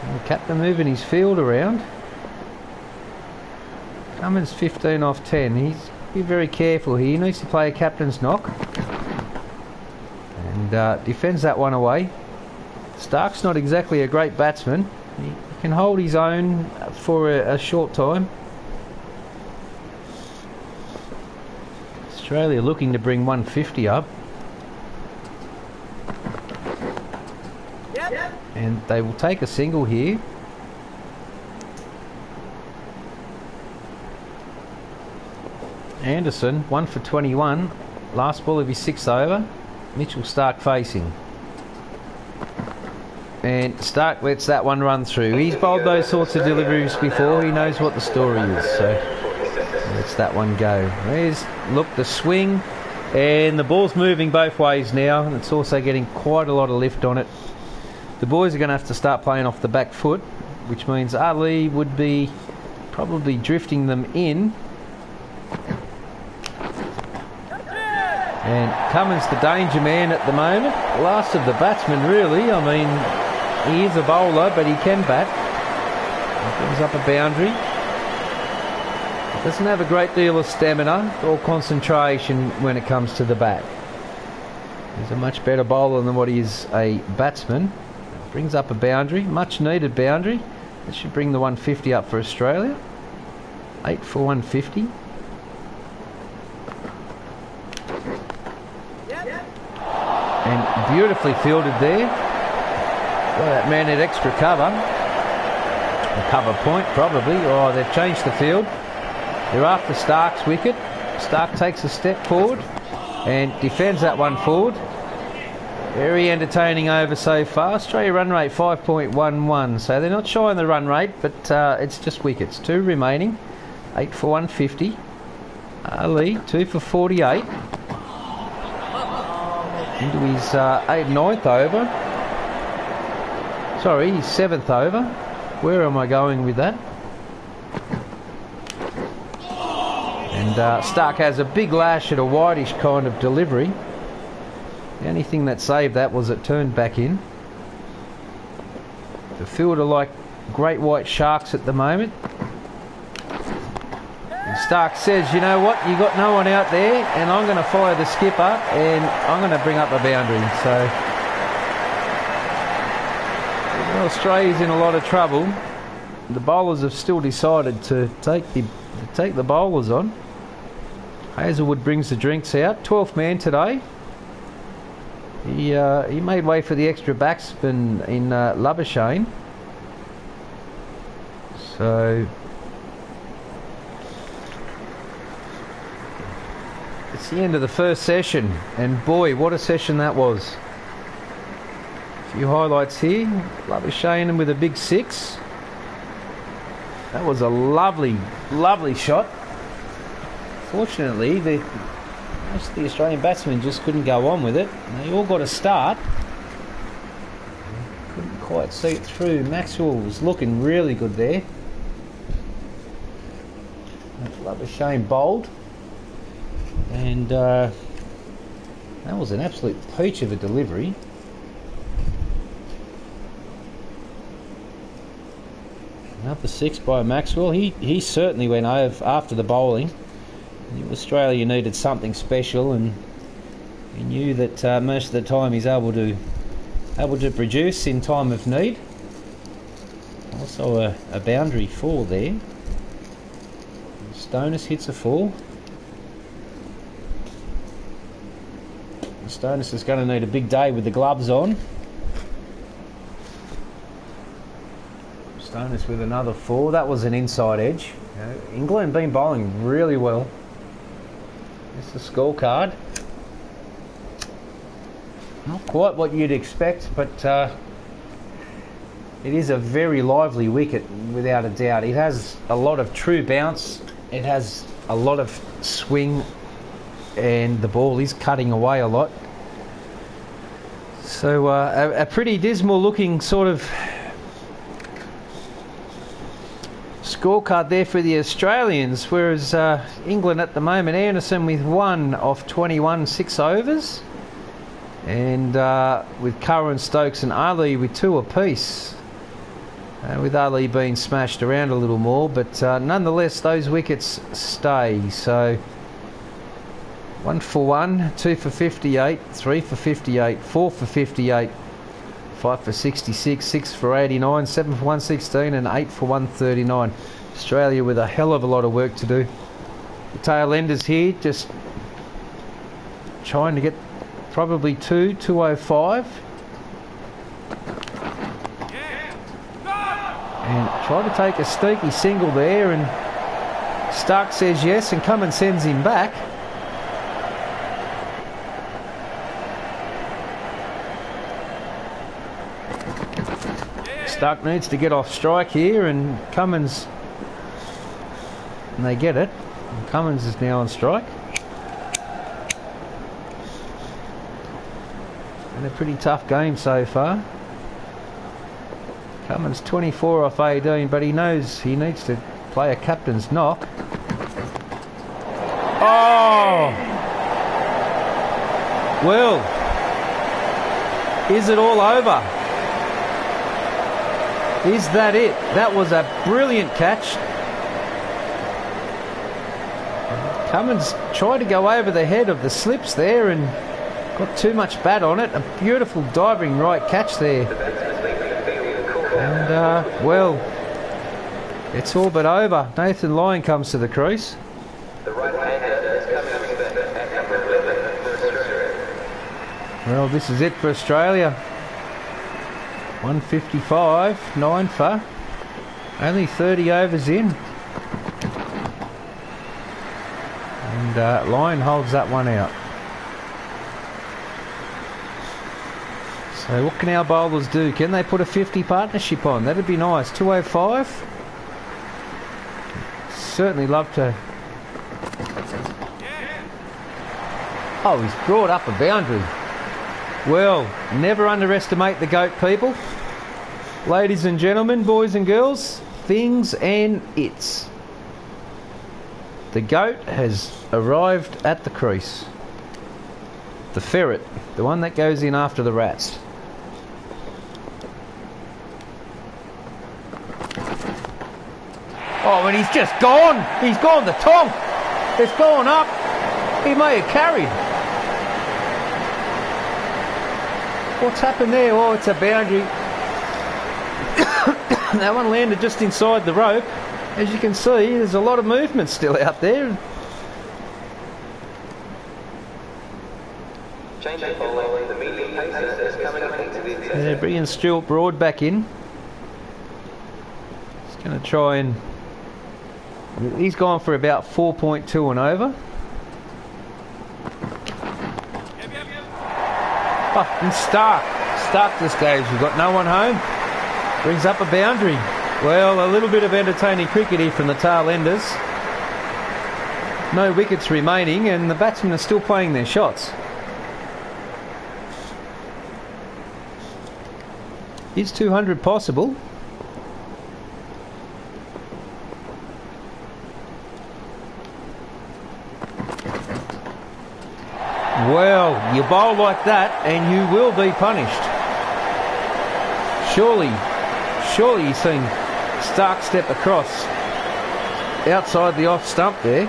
Speaker 1: And the captain moving his field around. Cummins 15 off 10. He's be very careful here. He needs to play a captain's knock. And defends that one away. Starc's not exactly a great batsman. He can hold his own for a short time. Australia looking to bring 150 up. Yep. And they will take a single here. Anderson, 1 for 21. Last ball of his 6th over. Mitchell Starc facing. And Starc lets that one run through. He's bowled those sorts of deliveries before. He knows what the story is. So lets that one go. There's, look, the swing. And the ball's moving both ways now. And it's also getting quite a lot of lift on it. The boys are going to have to start playing off the back foot, which means Ali would be probably drifting them in. And Cummins the danger man at the moment. Last of the batsmen, really. I mean, he is a bowler, but he can bat. He brings up a boundary. Doesn't have a great deal of stamina or concentration when it comes to the bat. He's a much better bowler than what he is a batsman. Brings up a boundary, much needed boundary. That should bring the 150 up for Australia. 8 for 150. And beautifully fielded there. Well, that man had extra cover. A cover point, probably. Oh, they've changed the field. They're after Starc's wicket. Starc takes a step forward and defends that one forward. Very entertaining over so far. Australia run rate 5.11. So they're not shy on the run rate, but it's just wickets. 2 remaining. 8 for 150. Ali, 2 for 48. Into his 9th over. Sorry, his 7th over. Where am I going with that? And Starc has a big lash at a whitish kind of delivery. The only thing that saved that was it turned back in. The field are like great white sharks at the moment. And Starc says, you know what, you got no one out there and I'm going to follow the skipper and I'm going to bring up a boundary. So well, Australia's in a lot of trouble. The bowlers have still decided to take the bowlers on. Hazelwood brings the drinks out. 12th man today. He made way for the extra batsman in Labuschagne. So it's the end of the first session, and boy, what a session that was. A few highlights here. Labuschagne with a big 6. That was a lovely, lovely shot. Unfortunately, most of the Australian batsmen just couldn't go on with it. They all got a start. Couldn't quite see it through. Maxwell was looking really good there. Labuschagne bowled. And that was an absolute peach of a delivery. Another 6 by Maxwell. He certainly went over after the bowling. He knew Australia needed something special, and he knew that most of the time he's able to produce in time of need. Also a boundary 4 there. Stonis hits a 4. Stonis is going to need a big day with the gloves on. Stonis with another 4. That was an inside edge. England been bowling really well. It's the scorecard. Not quite what you'd expect, but it is a very lively wicket without a doubt. It has a lot of true bounce. It has a lot of swing, and the ball is cutting away a lot. So a pretty dismal looking sort of scorecard there for the Australians, whereas England at the moment, Anderson with 1 off 21 6 overs, and with Curran, Stokes and Ali with 2 apiece, with Ali being smashed around a little more, but nonetheless those wickets stay. So 1 for 1, 2 for 58, 3 for 58, 4 for 58, 5 for 66, 6 for 89, 7 for 116 and 8 for 139. Australia with a hell of a lot of work to do. The tail enders here just trying to get probably 205. And try to take a sneaky single there, and Stark says yes, and Cummins sends him back. Stark needs to get off strike here, and Cummins, and they get it. And Cummins is now on strike. And a pretty tough game so far. Cummins 24 off 18, but he knows he needs to play a captain's knock. Oh! Well, is it all over? Is that it? That was a brilliant catch. Cummins tried to go over the head of the slips there and got too much bat on it. A beautiful diving right catch there. And, well, it's all but over. Nathan Lyon comes to the crease. Well, this is it for Australia. 155, 9 for, only 30 overs in. And Lyon holds that one out. So what can our bowlers do? Can they put a 50 partnership on? That'd be nice. 205. Certainly love to. Oh, he's brought up a boundary. Well, never underestimate the GOAT, people. Ladies and gentlemen, boys and girls, things and its. The GOAT has arrived at the crease. The ferret, the one that goes in after the rats. Oh, and he's just gone. He's gone the tonk. It's gone up. He may have carried. What's happened there? Oh, it's a boundary. That one landed just inside the rope. As you can see, there's a lot of movement still out there. They're bringing Stuart Broad back in. He's going to try and... He's gone for about 4.2 and over. Oh, and Stark just goes, we've got no one home. Brings up a boundary. Well, a little bit of entertaining cricket here from the tail enders. No wickets remaining, and the batsmen are still playing their shots. Is 200 possible? Well, you bowl like that and you will be punished. Surely you've seen Stark step across outside the off stump there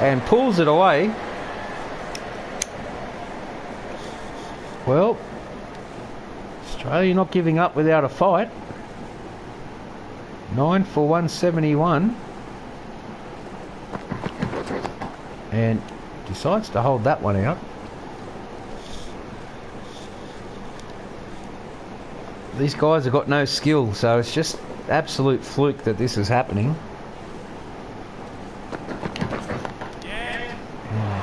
Speaker 1: and pulls it away. Well, Australia not giving up without a fight. 9 for 171. And decides to hold that one out. These guys have got no skill, so it's just absolute fluke that this is happening.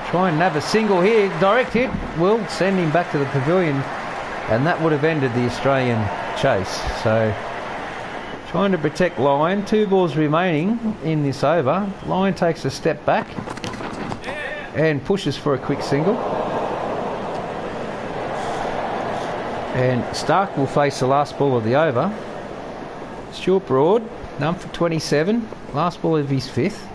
Speaker 1: Try and nab a single here. Direct hit will send him back to the pavilion, and that would have ended the Australian chase. So trying to protect Lyon. 2 balls remaining in this over. Lyon takes a step back and pushes for a quick single. And Stark will face the last ball of the over. Stuart Broad, none for 27. Last ball of his 5th.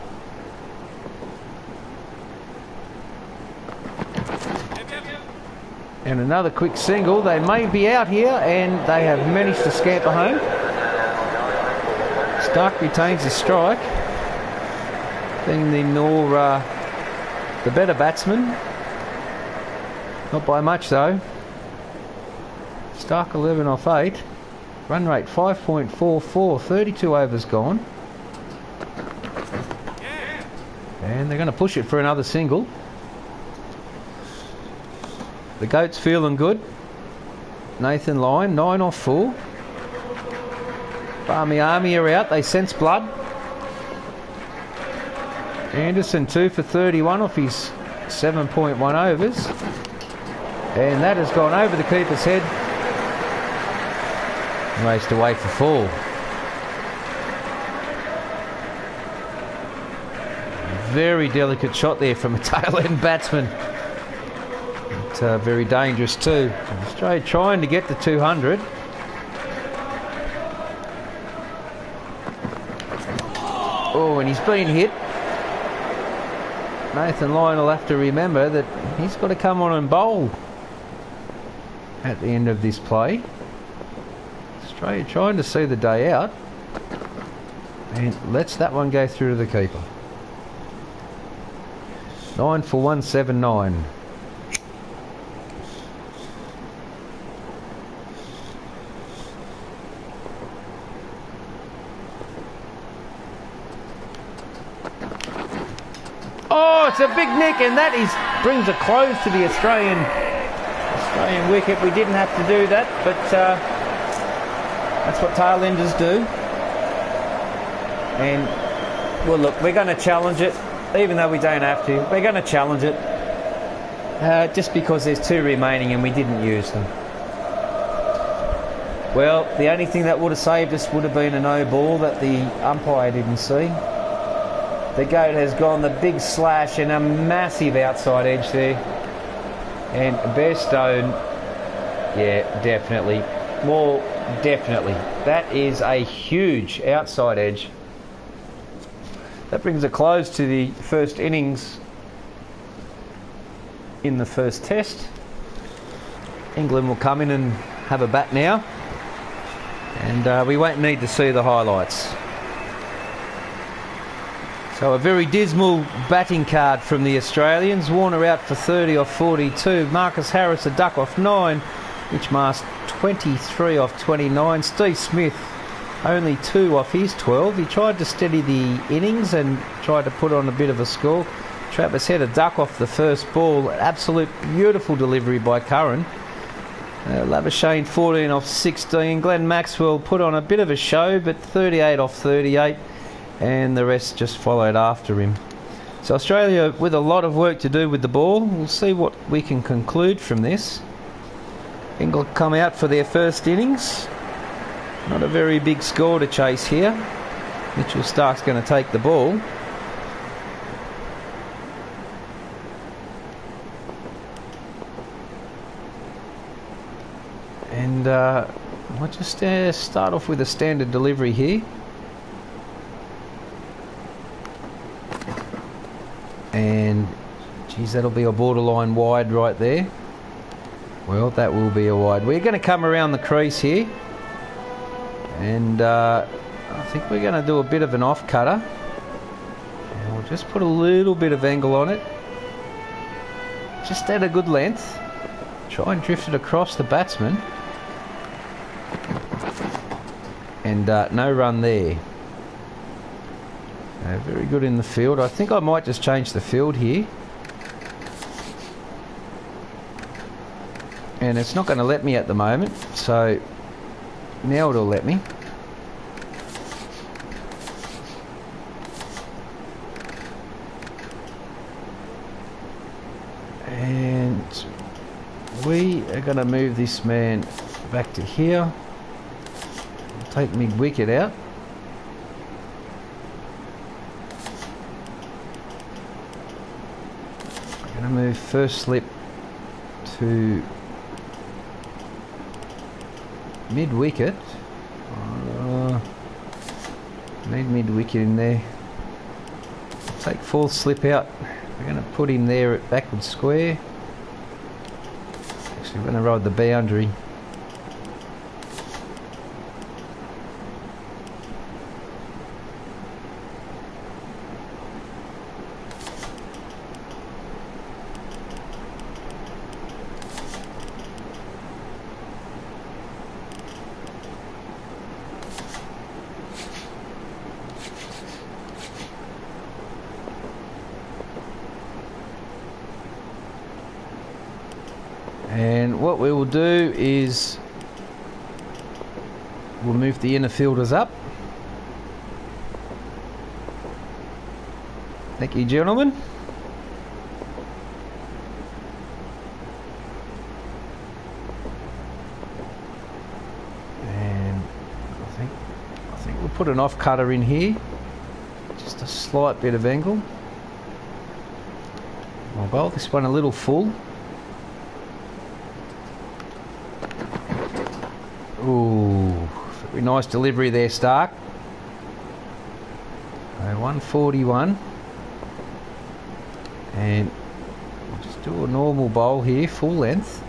Speaker 1: And another quick single. They may be out here, and they have managed to scamper home. Stark retains his strike, being the better batsman. Not by much though. Stark 11 off 8. Run rate 5.44. 32 overs gone. And they're going to push it for another single. The goat's feeling good. Nathan Lyon 9 off 4. Barmy Army are out. They sense blood. Anderson 2 for 31 off his 7.1 overs. And that has gone over the keeper's head. Raced away for 4. Very delicate shot there from a tail end batsman. But, very dangerous too. Australia trying to get to 200. Oh, and he's been hit. Nathan Lyon will have to remember that he's got to come on and bowl at the end of this play. Australia trying to see the day out, and lets that one go through to the keeper. 9 for 179. Oh, it's a big nick, and that brings a close to the Australian wicket. We didn't have to do that, but that's what tailenders do. And well, look, we're going to challenge it, even though we don't have to. We're going to challenge it just because there's 2 remaining and we didn't use them. Well, the only thing that would have saved us would have been a no ball that the umpire didn't see. The goat has gone the big slash and a massive outside edge there. And Bairstow, yeah, definitely. Well, definitely. That is a huge outside edge. That brings a close to the first innings in the first test. England will come in and have a bat now. And we won't need to see the highlights. So a very dismal batting card from the Australians. Warner out for 30 off 42. Marcus Harris a duck off 9. Mitch Marsh 23 off 29. Steve Smith only 2 off his 12. He tried to steady the innings and tried to put on a bit of a score. Travis had a duck off the first ball. Absolute beautiful delivery by Curran. Labuschagne 14 off 16. Glenn Maxwell put on a bit of a show, but 38 off 38. And the rest just followed after him. So Australia with a lot of work to do with the ball. We'll see what we can conclude from this. England come out for their first innings. Not a very big score to chase here. Mitchell Stark's going to take the ball. And I'll just start off with a standard delivery here. And geez, that'll be a borderline wide right there. Well, that will be a wide. We're going to come around the crease here. And I think we're going to do a bit of an off cutter. And we'll just put a little bit of angle on it. Just at a good length. Try and drift it across the batsman. And no run there. Very good in the field. I think I might just change the field here. And it's not going to let me at the moment. So now it'll let me. And we are going to move this man back to here. Take mid-wicket out. I'm going to move first slip to mid-wicket. Need mid-wicket in there. Take fourth slip out. We're going to put him there at backward square. Actually, we're going to ride the boundary. And what we will do is we'll move the inner fielders up. Thank you, gentlemen. And I think we'll put an off cutter in here. Just a slight bit of angle. I'll bowl this one a little full. Ooh, very nice delivery there, Stark. 141. And we'll just do a normal bowl here, full length.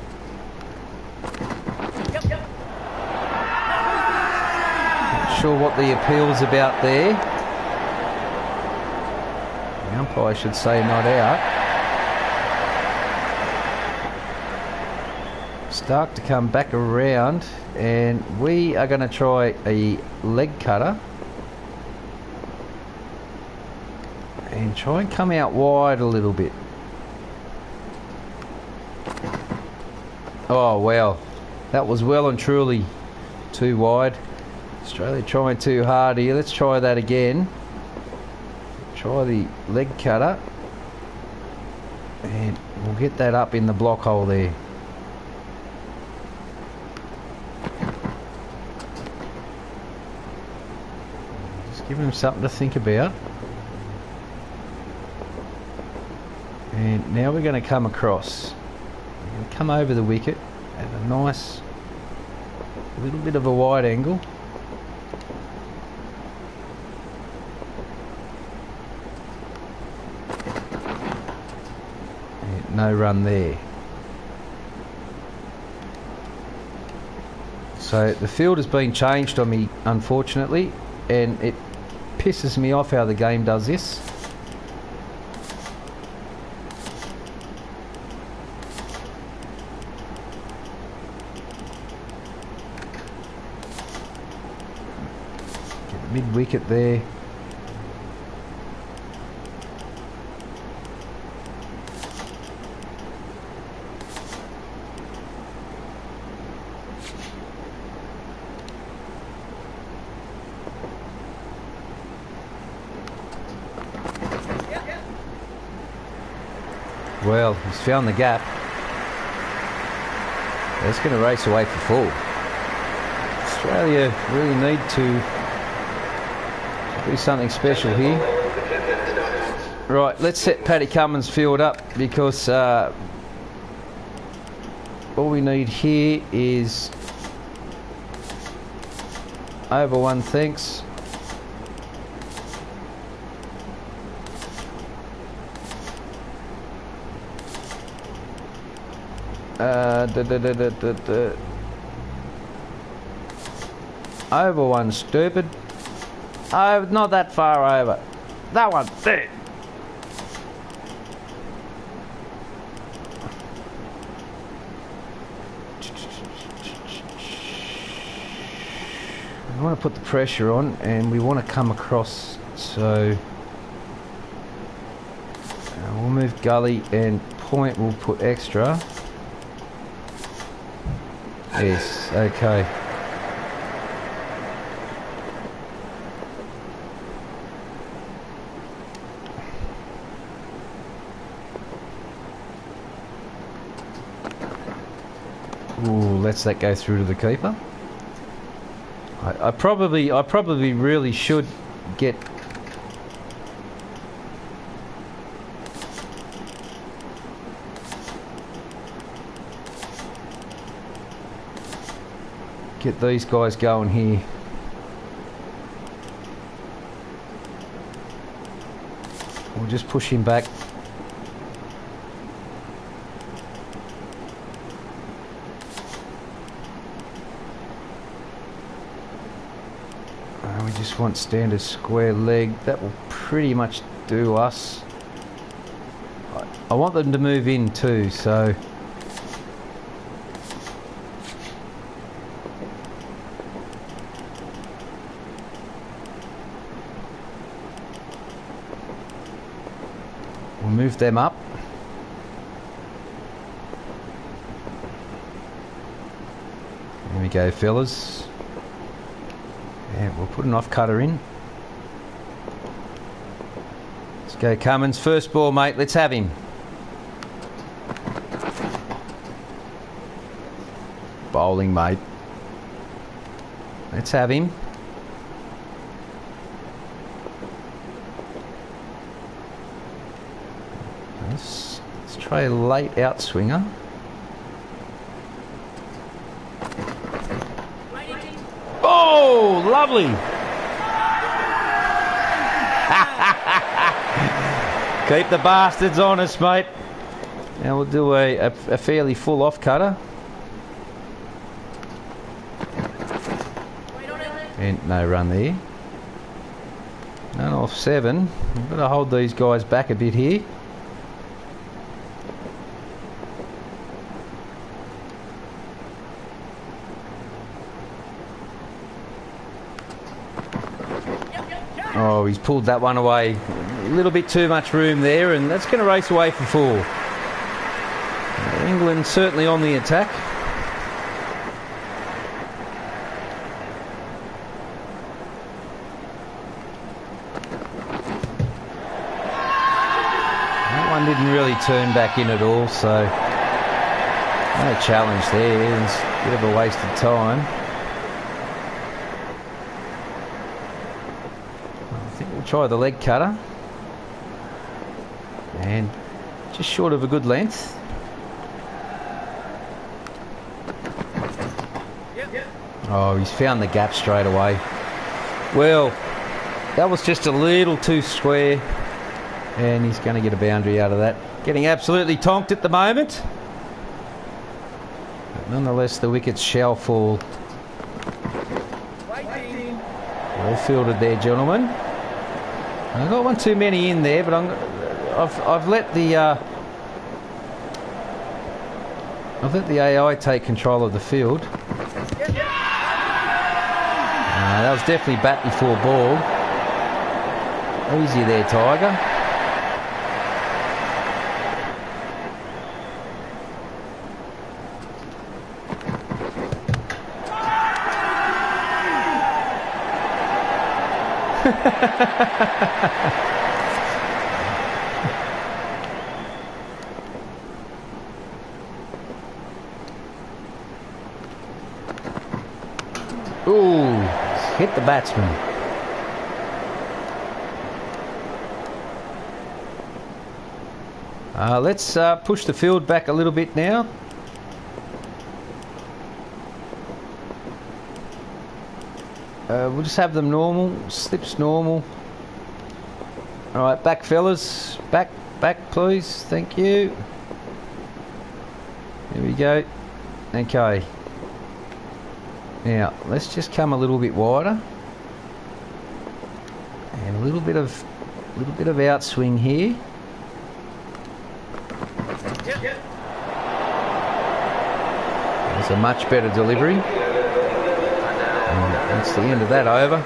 Speaker 1: Not sure what the appeal's about there. The umpire should say not out. Stark to come back around, and we are going to try a leg cutter and try and come out wide a little bit. Oh wow, that was well and truly too wide. Australia trying too hard here. Let's try that again. Try the leg cutter, and we'll get that up in the block hole there. Giving him something to think about. And now we're going to come across. We're going to come over the wicket at a nice little bit of a wide angle. And no run there. So the field has been changed on me, unfortunately, and it pisses me off how the game does this. Get the mid-wicket there. Well, he's found the gap. It's going to race away for full. Australia really need to do something special here. Right, let's set Paddy Cummins' field up, because all we need here is Over one, thanks. Over one, stupid. Oh, not that far over. That one, there. We want to put the pressure on and we want to come across, so we'll move gully and point, we'll put extra. Yes, okay. Ooh, let's that go through to the keeper. I probably really should get these guys going here. We'll just push him back. We just want standard square leg. That will pretty much do us. I want them to move in too, so we'll move them up. Here we go, fellas. Yeah, we'll put an off cutter in. Let's go, Cummins. First ball, mate. Let's have him. Bowling, mate. Let's have him. Let's try a late outswinger. Oh, lovely. Keep the bastards honest, mate. Now we'll do a fairly full off cutter. And no run there. None off 7. We've got to hold these guys back a bit here. Oh, he's pulled that one away. A little bit too much room there, and that's going to race away for 4. England certainly on the attack. That one didn't really turn back in at all, so no challenge there. It's a bit of a waste of time. Try the leg cutter, and just short of a good length. Oh, he's found the gap straight away. Well, that was just a little too square, and he's going to get a boundary out of that. Getting absolutely tonked at the moment, but nonetheless the wickets shall fall. Well fielded there, gentlemen. I got one too many in there, but I've let the AI take control of the field. That was definitely bat before ball. Easy there, Tiger. Ooh, hit the batsman. Let's push the field back a little bit now. We'll just have them normal. Slips normal. Alright, back fellas. Back, please. Thank you. Here we go. Okay. Now, let's just come a little bit wider. And a little bit of outswing here. That's a much better delivery. And that's the end of that over.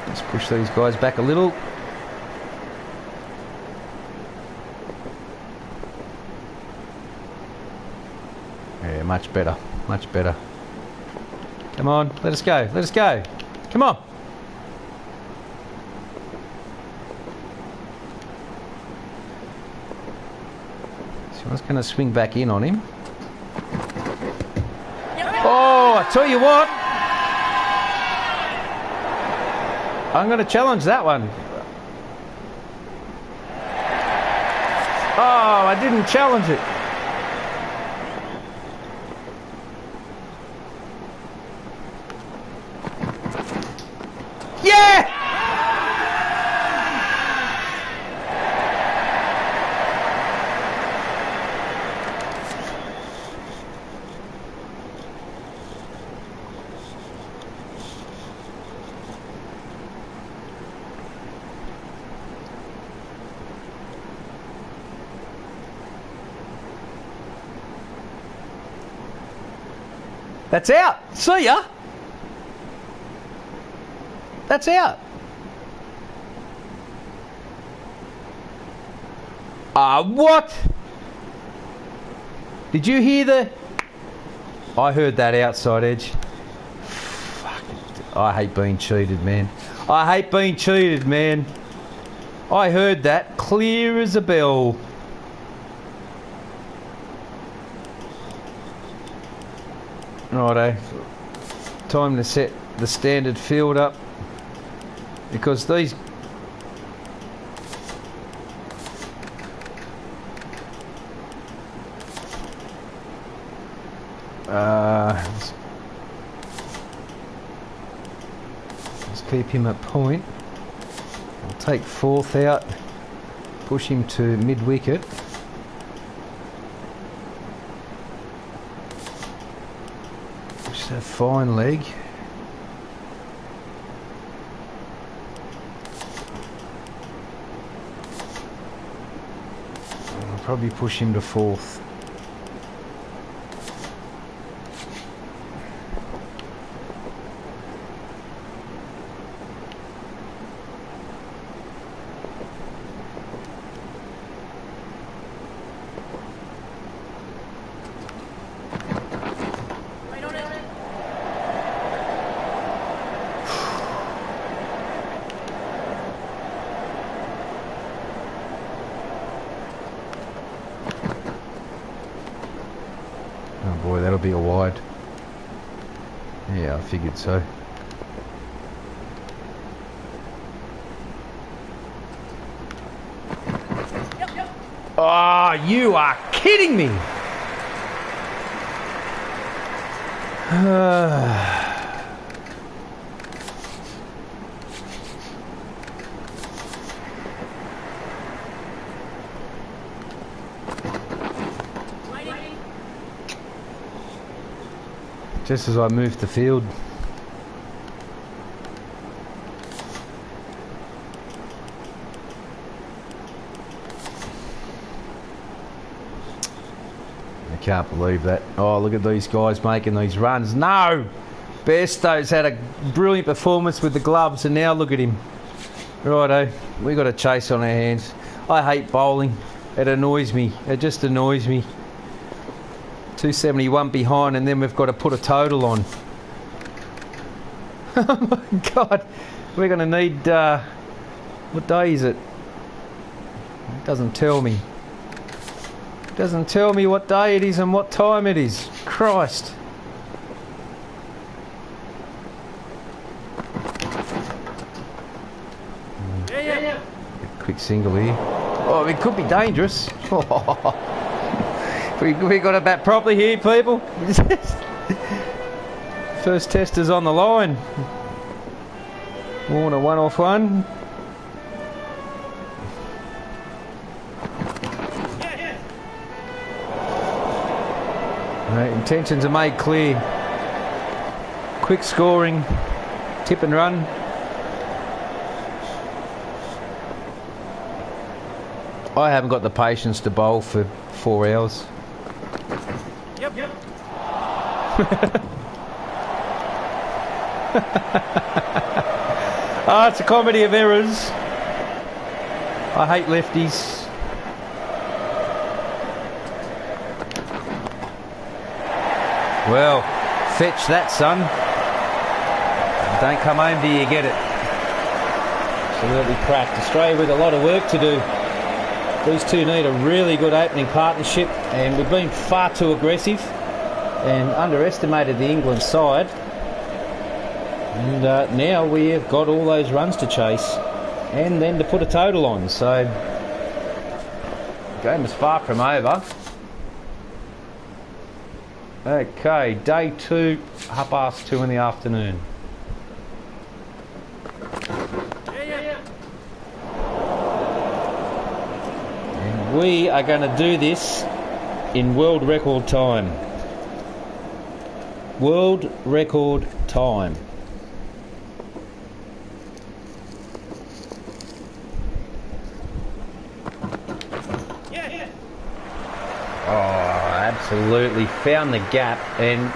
Speaker 1: Let's push these guys back a little. Yeah, much better. Much better. Come on, let us go. Let us go. Come on. So I was going to swing back in on him. Oh, I tell you what. I'm going to challenge that one. Oh, I didn't challenge it. Yeah! That's out. See ya. That's out. What? Did you hear the... I heard that outside edge. Fuck it. I hate being cheated, man. I hate being cheated, man. I heard that clear as a bell. Righto. Time to set the standard field up. Because these... let's keep him at point. I'll take fourth out. Push him to mid-wicket. Just a fine leg. Probably push him to fourth. Boy, that'll be a wide. Yeah, I figured so. Oh, you are kidding me! Just as I moved the field. I can't believe that. Oh, look at these guys making these runs. No! Bairstow's had a brilliant performance with the gloves, and now look at him. Righto, we got a chase on our hands. I hate bowling. It annoys me. It just annoys me. 271 behind, and then we've got to put a total on. Oh my God, we're going to need, what day is it? It doesn't tell me. It doesn't tell me what day it is and what time it is. Christ. Quick single here. Oh, it could be dangerous. We got to bat properly here, people. First tester's on the line. Warner 1 off 1. Intentions are made clear. Quick scoring, tip and run. I haven't got the patience to bowl for 4 hours.
Speaker 3: Yep.
Speaker 1: It's a comedy of errors. I hate lefties. Well, fetch that, son. Don't come home till you get it. Absolutely cracked. Australia with a lot of work to do. These two need a really good opening partnership, and we've been far too aggressive and underestimated the England side. And now we have got all those runs to chase and then to put a total on. So the game is far from over. Okay, day 2, 2:30 in the afternoon. And we are going to do this in world record time. World record time. Absolutely found the gap and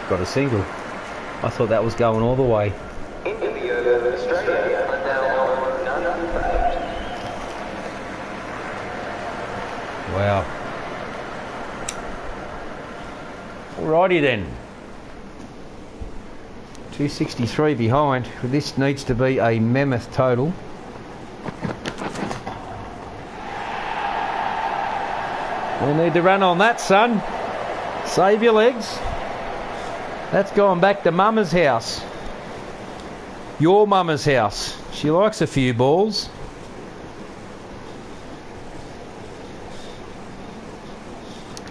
Speaker 1: got a single. I thought that was going all the way.
Speaker 2: Into the over, Australia are now on none unfavoured.
Speaker 1: Wow. Alrighty then. 263 behind. This needs to be a mammoth total. We need to run on that, son. Save your legs. That's going back to Mama's house. Your Mama's house. She likes a few balls.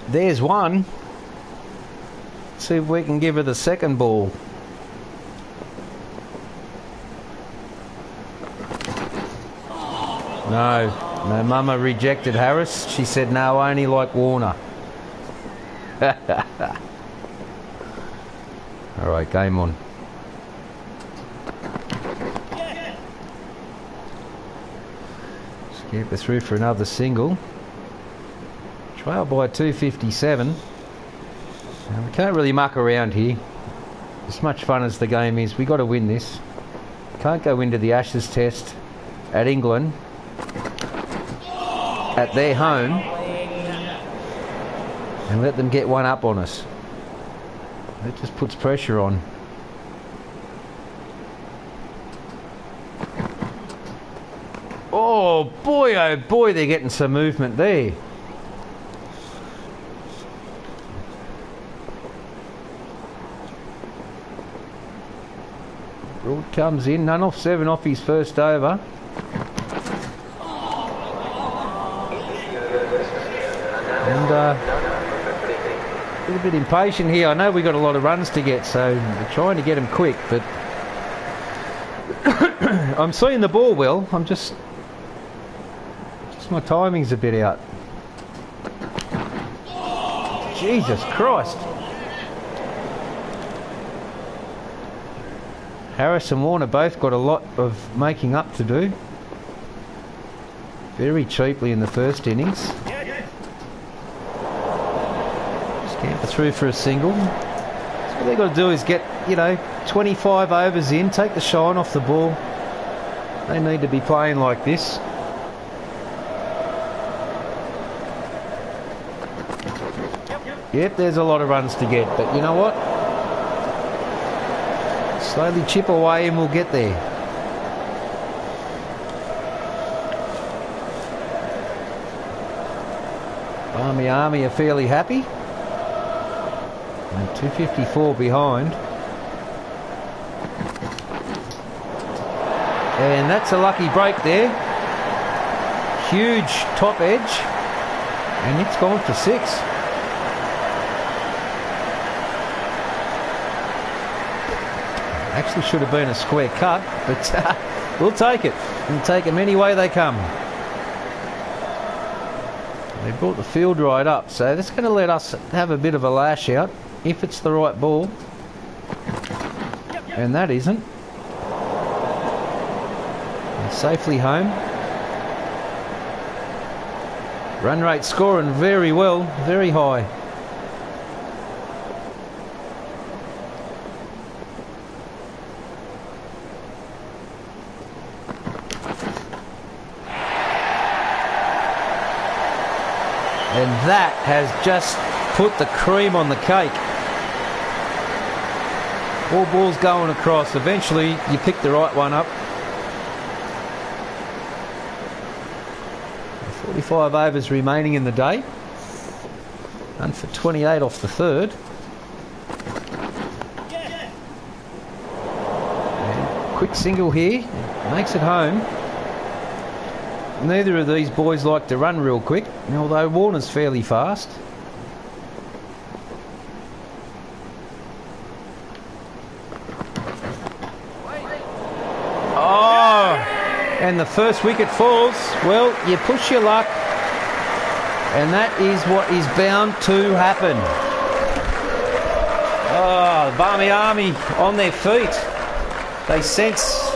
Speaker 1: There's one. See if we can give her the second ball. No. No, Mama rejected Harris. She said no, only like Warner. Alright, game on. Skip her through for another single. Trail by 257. Now, we can't really muck around here. As much fun as the game is, we got to win this. Can't go into the Ashes test at England. At their home and let them get one up on us. That just puts pressure on. Oh boy, they're getting some movement there. Broad comes in, none off 7 off his first over. A little bit impatient here. I know we got a lot of runs to get, so we're trying to get them quick, but I'm seeing the ball well. I'm just my timing's a bit out. Jesus Christ. Harris and Warner both got a lot of making up to do. Very cheaply in the first innings. Scamper through for a single. So what they've got to do is get, 25 overs in, take the shine off the ball. They need to be playing like this. Yep, there's a lot of runs to get, but you know what? Slowly chip away and we'll get there. Army are fairly happy. And 254 behind. And that's a lucky break there. Huge top edge. And it's gone for 6. Actually should have been a square cut, but we'll take it. We'll take them any way they come. They brought the field right up, so that's going to let us have a bit of a lash out if it's the right ball. And that isn't. And safely home. Run rate scoring very well, very high. And that has just put the cream on the cake. All balls going across. Eventually, you pick the right one up. 45 overs remaining in the day. Run for 28 off the third. And quick single here. Makes it home. Neither of these boys like to run real quick, although Warner's fairly fast. Oh, and the first wicket falls. Well, you push your luck, and that is what is bound to happen. Oh, the Barmy Army on their feet. They sense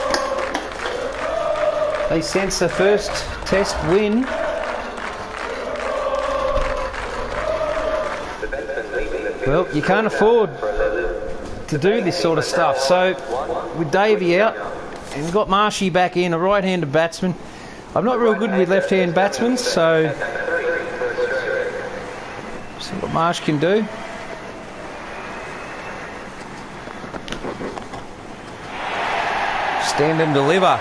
Speaker 1: the first test win. Well, you can't afford to do this sort of stuff. So, with Davey out, and we've got Marshy back in, a right-handed batsman. I'm not real good with left-hand batsmen, so see what Marsh can do. Stand and deliver.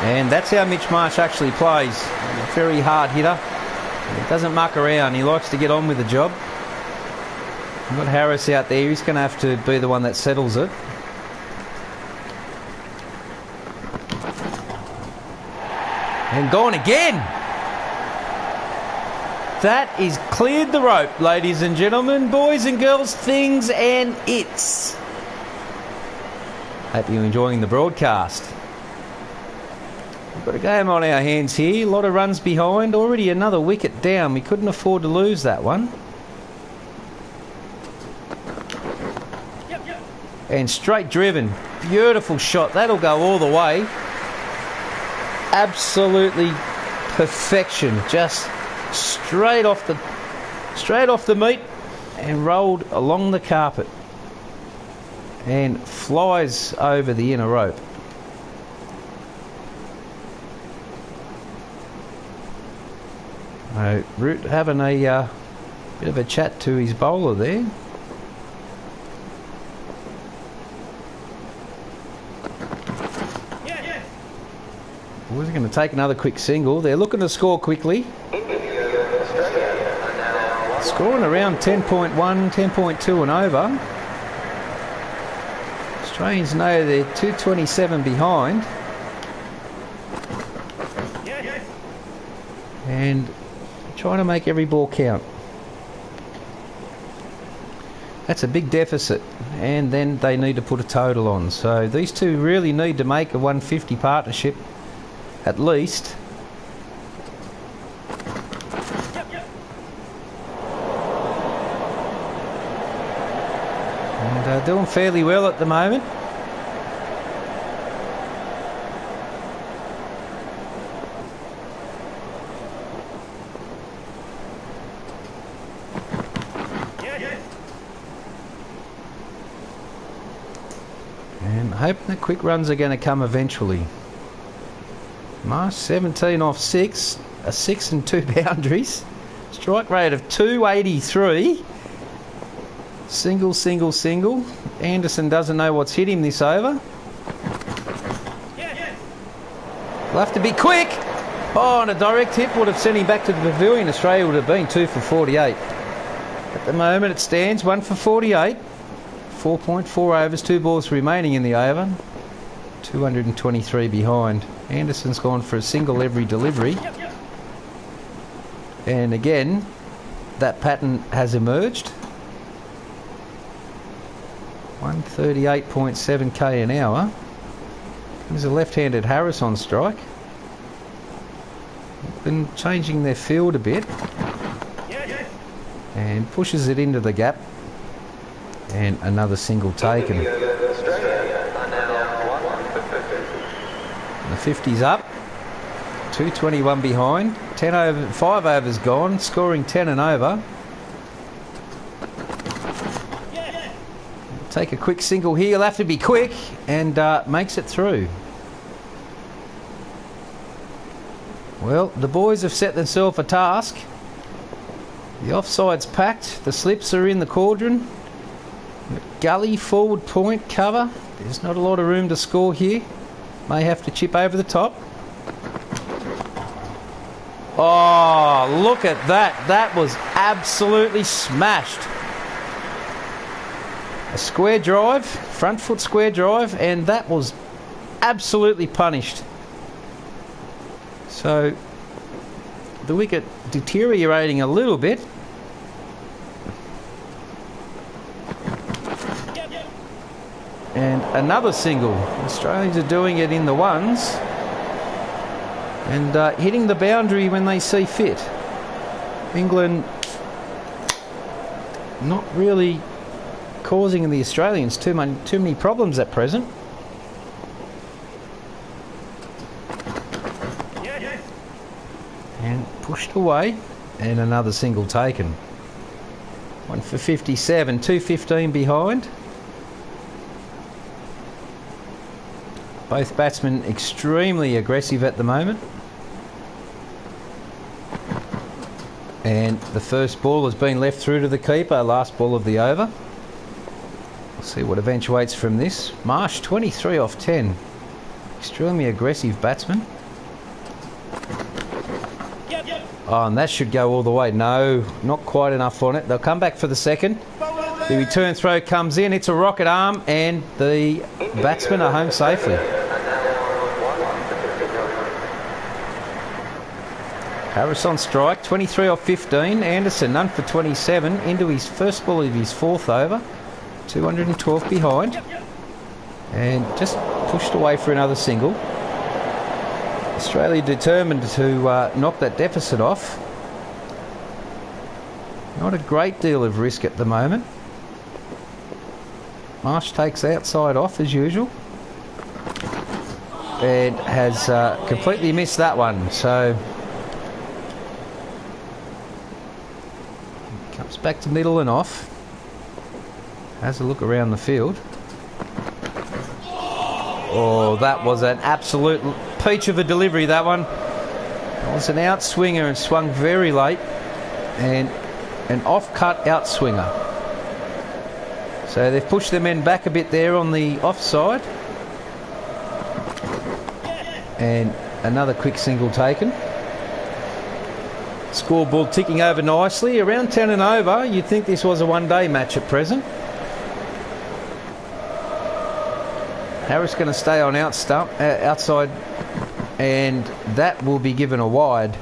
Speaker 1: And that's how Mitch Marsh actually plays. A very hard hitter. He doesn't muck around. He likes to get on with the job. We've got Harris out there. He's going to have to be the one that settles it. And gone again. That is cleared the rope, ladies and gentlemen, boys and girls, things and its. Hope you're enjoying the broadcast. We've got a game on our hands here. A lot of runs behind. Already another wicket down. We couldn't afford to lose that one. And straight driven. Beautiful shot. That'll go all the way. Absolutely perfection. Just straight off the meat and rolled along the carpet. And flies over the inner rope. Root having a bit of a chat to his bowler there. Boys are going to take another quick single. They're looking to score quickly. Scoring around 10.1, 10.2 and over. Australians know they're 227 behind. And trying to make every ball count. That's a big deficit, and then they need to put a total on. So these two really need to make a 150 partnership at least. And doing fairly well at the moment. And hoping the quick runs are going to come eventually. Marsh 17 off 6, a 6 and 2 boundaries. Strike rate of 283. Single, single, single. Anderson doesn't know what's hit him this over. We'll have to be quick. Oh, and a direct hit would have sent him back to the pavilion. Australia would have been 2 for 48. At the moment it stands 1 for 48. 4.4 overs, 2 balls remaining in the over. 223 behind. Anderson's gone for a single every delivery. And again, that pattern has emerged. 138.7 k an hour. There's a left-handed Harris on strike. Been changing their field a bit. And pushes it into the gap. And another single taken. And the 50's up. 221 behind. 5 overs gone. Scoring 10 and over. Take a quick single here. He'll have to be quick, and makes it through. Well, the boys have set themselves a task. The offside's packed. The slips are in the cauldron. Gully, forward point, cover. There's not a lot of room to score here. May have to chip over the top. Oh, look at that. That was absolutely smashed. A square drive, front foot square drive, and that was absolutely punished. So the wicket deteriorating a little bit. And another single. Australians are doing it in the ones and hitting the boundary when they see fit. England not really causing the Australians too many problems at present. And pushed away, and another single taken. One for 57, 215 behind. Both batsmen extremely aggressive at the moment. And the first ball has been left through to the keeper, last ball of the over. We'll see what eventuates from this. Marsh, 23 off 10. Extremely aggressive batsman. Oh, and that should go all the way. No, not quite enough on it. They'll come back for the second. The return throw comes in. It's a rocket arm, and the batsmen are home safely. Harris on strike, 23 off 15. Anderson, none for 27, into his first ball of his fourth over. 212 behind. And just pushed away for another single. Australia determined to knock that deficit off. Not a great deal of risk at the moment. Marsh takes outside off as usual. And has completely missed that one. So comes back to middle and off. Has a look around the field. Oh, that was an absolute peach of a delivery, that one. It was an outswinger and swung very late. And an off-cut outswinger. So they've pushed their men back a bit there on the offside. And another quick single taken. Scoreboard ticking over nicely. Around 10 and over. You'd think this was a one-day match at present. Harris going to stay on outside, and that will be given a wide.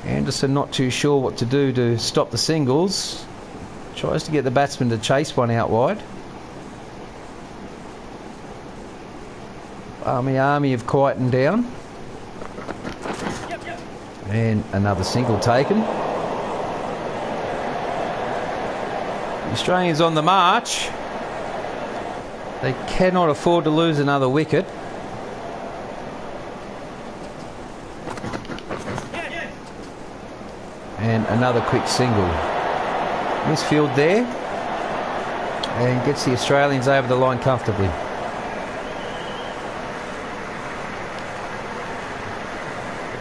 Speaker 1: Anderson not too sure what to do to stop the singles. Tries to get the batsman to chase one out wide. Army have quietened down. And another single taken. The Australians on the march. They cannot afford to lose another wicket. And another quick single. Misfield there. And gets the Australians over the line comfortably.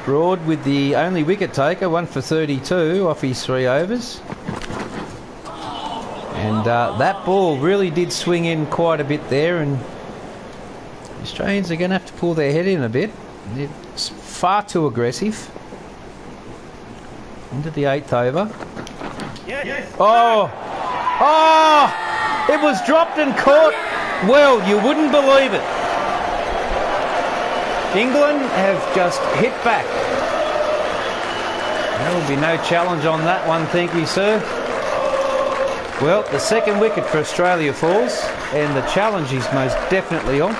Speaker 1: Broad with the only wicket taker, 1 for 32 off his 3 overs. And that ball really did swing in quite a bit there, and the Australians are going to have to pull their head in a bit. It's far too aggressive. Into the 8th over. Oh! Oh! It was dropped and caught. Well, you wouldn't believe it. England have just hit back. There will be no challenge on that one, thank you, sir. Well, the second wicket for Australia falls, and the challenge is most definitely on.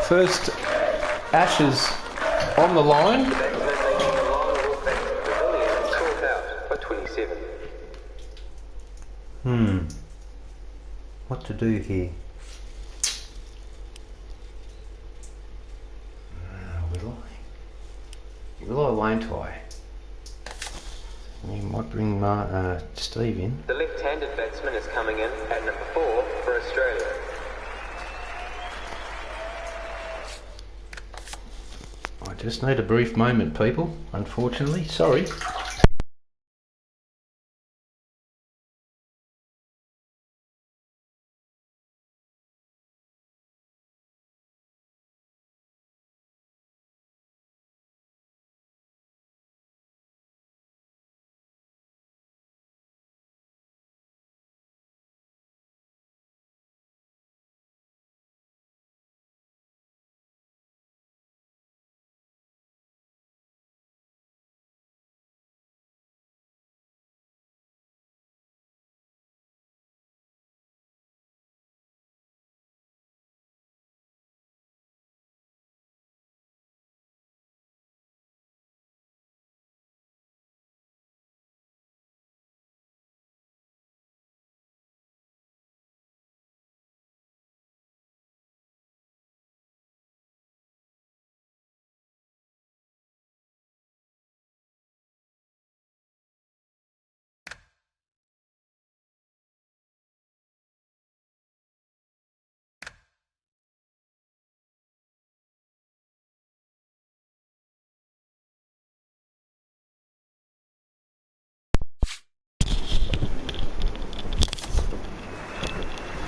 Speaker 1: First Ashes on the line.
Speaker 2: The batsman making a long walk back to the pavilion, caught out for 27.
Speaker 1: What to do here? Will I, won't I? You might bring Steve in.
Speaker 2: The left-handed batsman is coming in at number 4 for Australia.
Speaker 1: I just need a brief moment, people, unfortunately. Sorry.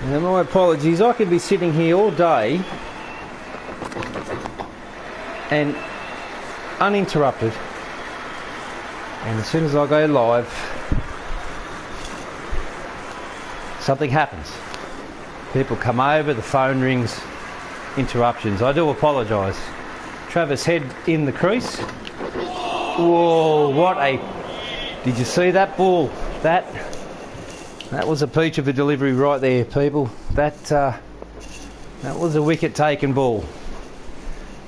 Speaker 1: Now, my apologies, I could be sitting here all day and uninterrupted, and as soon as I go live, something happens. People come over, the phone rings, interruptions. I do apologise. Travis Head in the crease. Whoa, what a... Did you see that ball? That was a peach of a delivery right there, people. That was a wicket-taken ball.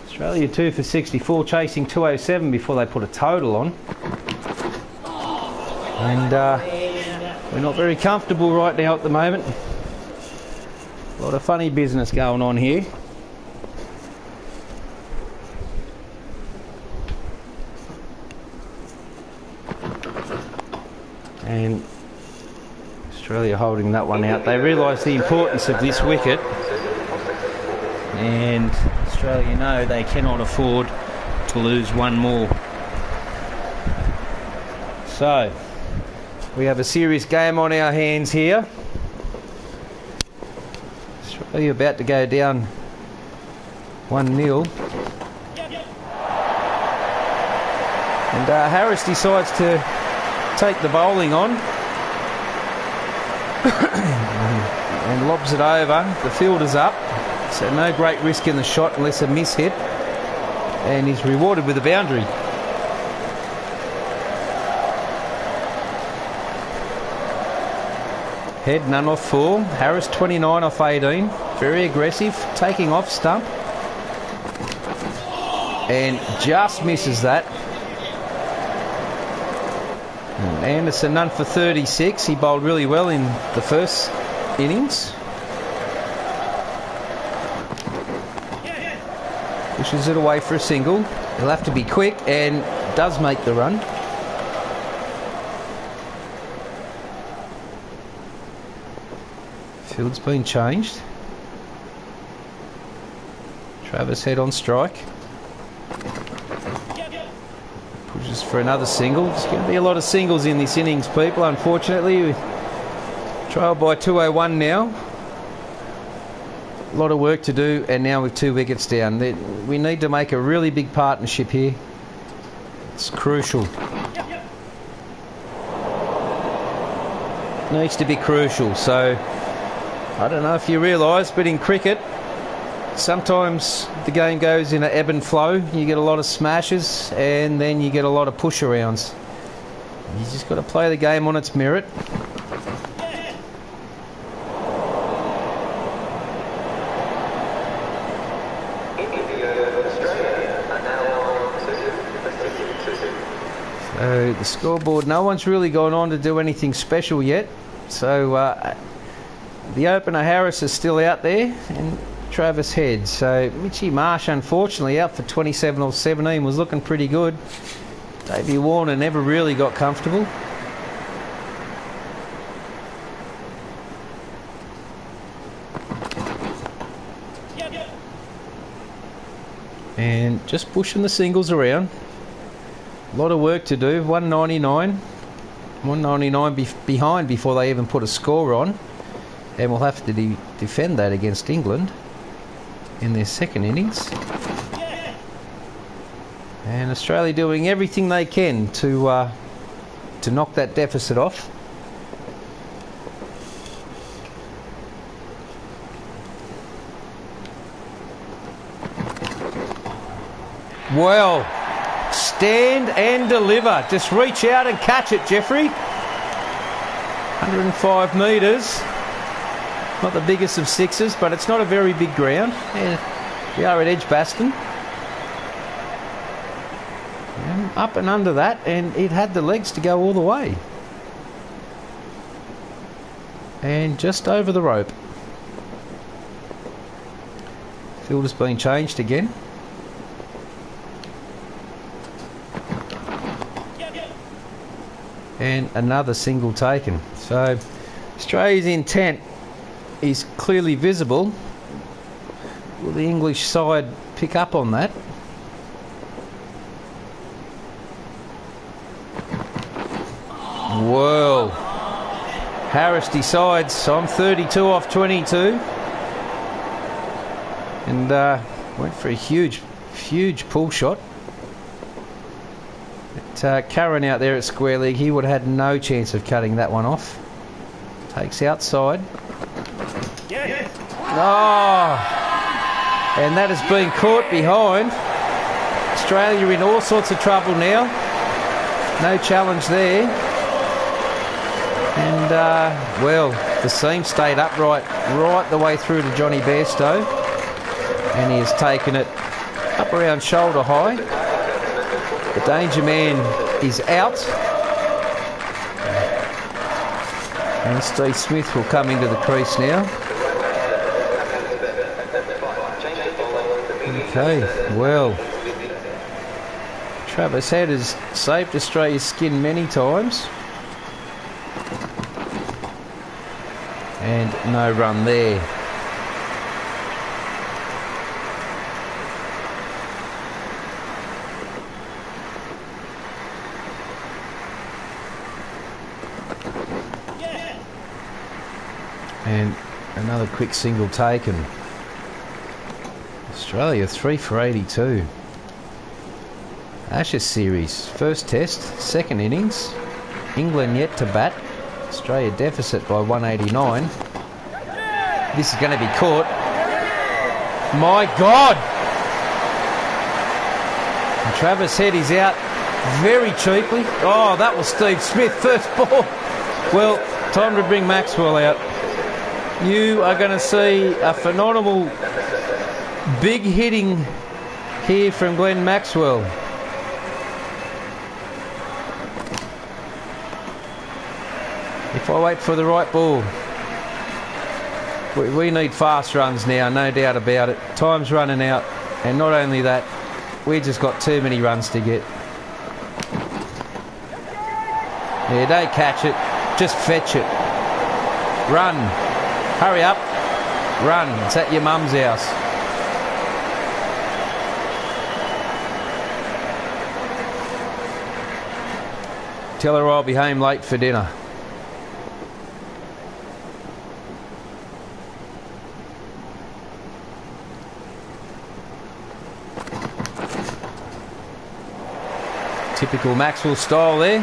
Speaker 1: Australia 2 for 64, chasing 207 before they put a total on. And we're not very comfortable right now at the moment. A lot of funny business going on here. And Australia holding that one out. They realise the importance of this wicket, and Australia know they cannot afford to lose one more. So we have a serious game on our hands here. Australia about to go down 1-0. And Harris decides to take the bowling on. And lobs it over. The fielder's up, so no great risk in the shot unless a miss hit, and he's rewarded with a boundary. Head none off 4. Harris 29 off 18. Very aggressive, taking off stump, and just misses that. And Anderson none for 36. He bowled really well in the first innings. Pushes it away for a single. He'll have to be quick, and does make the run. Field's been changed. Travis Head on strike. Pushes for another single. There's going to be a lot of singles in this innings, people, unfortunately. We trail by 201 now. A lot of work to do, and now with 2 wickets down. We need to make a really big partnership here. It's crucial. Needs to be crucial. So I don't know if you realise, but in cricket, sometimes the game goes in an ebb and flow. You get a lot of smashes and then you get a lot of push arounds. You just got to play the game on its merit. So the scoreboard, no one's really gone on to do anything special yet. So the opener Harris is still out there, and Travis Head. So Mitchy Marsh, unfortunately, out for 27 or 17, was looking pretty good. Davey Warner never really got comfortable. And just pushing the singles around. A lot of work to do. 199 behind before they even put a score on. And we'll have to defend that against England in their second innings. And Australia doing everything they can to knock that deficit off. Well, stand and deliver. Just reach out and catch it, Jeffrey. 105 metres. Not the biggest of sixes, but it's not a very big ground. Yeah, we are at Edgebaston. Up and under that, and it had the legs to go all the way. And just over the rope. Field has been changed again. And another single taken. So Australia's intent is clearly visible. Will the English side pick up on that? Whoa. Harris decides I'm 32 off 22. And went for a huge pull shot. But Curran out there at square leg, he would have had no chance of cutting that one off. Takes outside. Oh! And that has been caught behind. Australia in all sorts of trouble now. No challenge there. And, well, the seam stayed upright right the way through to Johnny Bairstow. And he has taken it up around shoulder high. The danger man is out. And Steve Smith will come into the crease now. Okay, well, Travis Head has saved Australia's skin many times. And no run there. And another quick single taken. Australia 3 for 82. Ashes series, first test, second innings. England yet to bat. Australia deficit by 189. This is going to be caught. My God! And Travis Head is out very cheaply. Oh, that was Steve Smith, first ball. Well, time to bring Maxwell out. You are going to see a phenomenal big hitting here from Glenn Maxwell. If I wait for the right ball. We need fast runs now, no doubt about it. Time's running out, and not only that, we just got too many runs to get. Yeah, don't catch it, just fetch it. Run. Hurry up. Run. It's at your mum's house. Tell her I'll be home late for dinner. Typical Maxwell style there.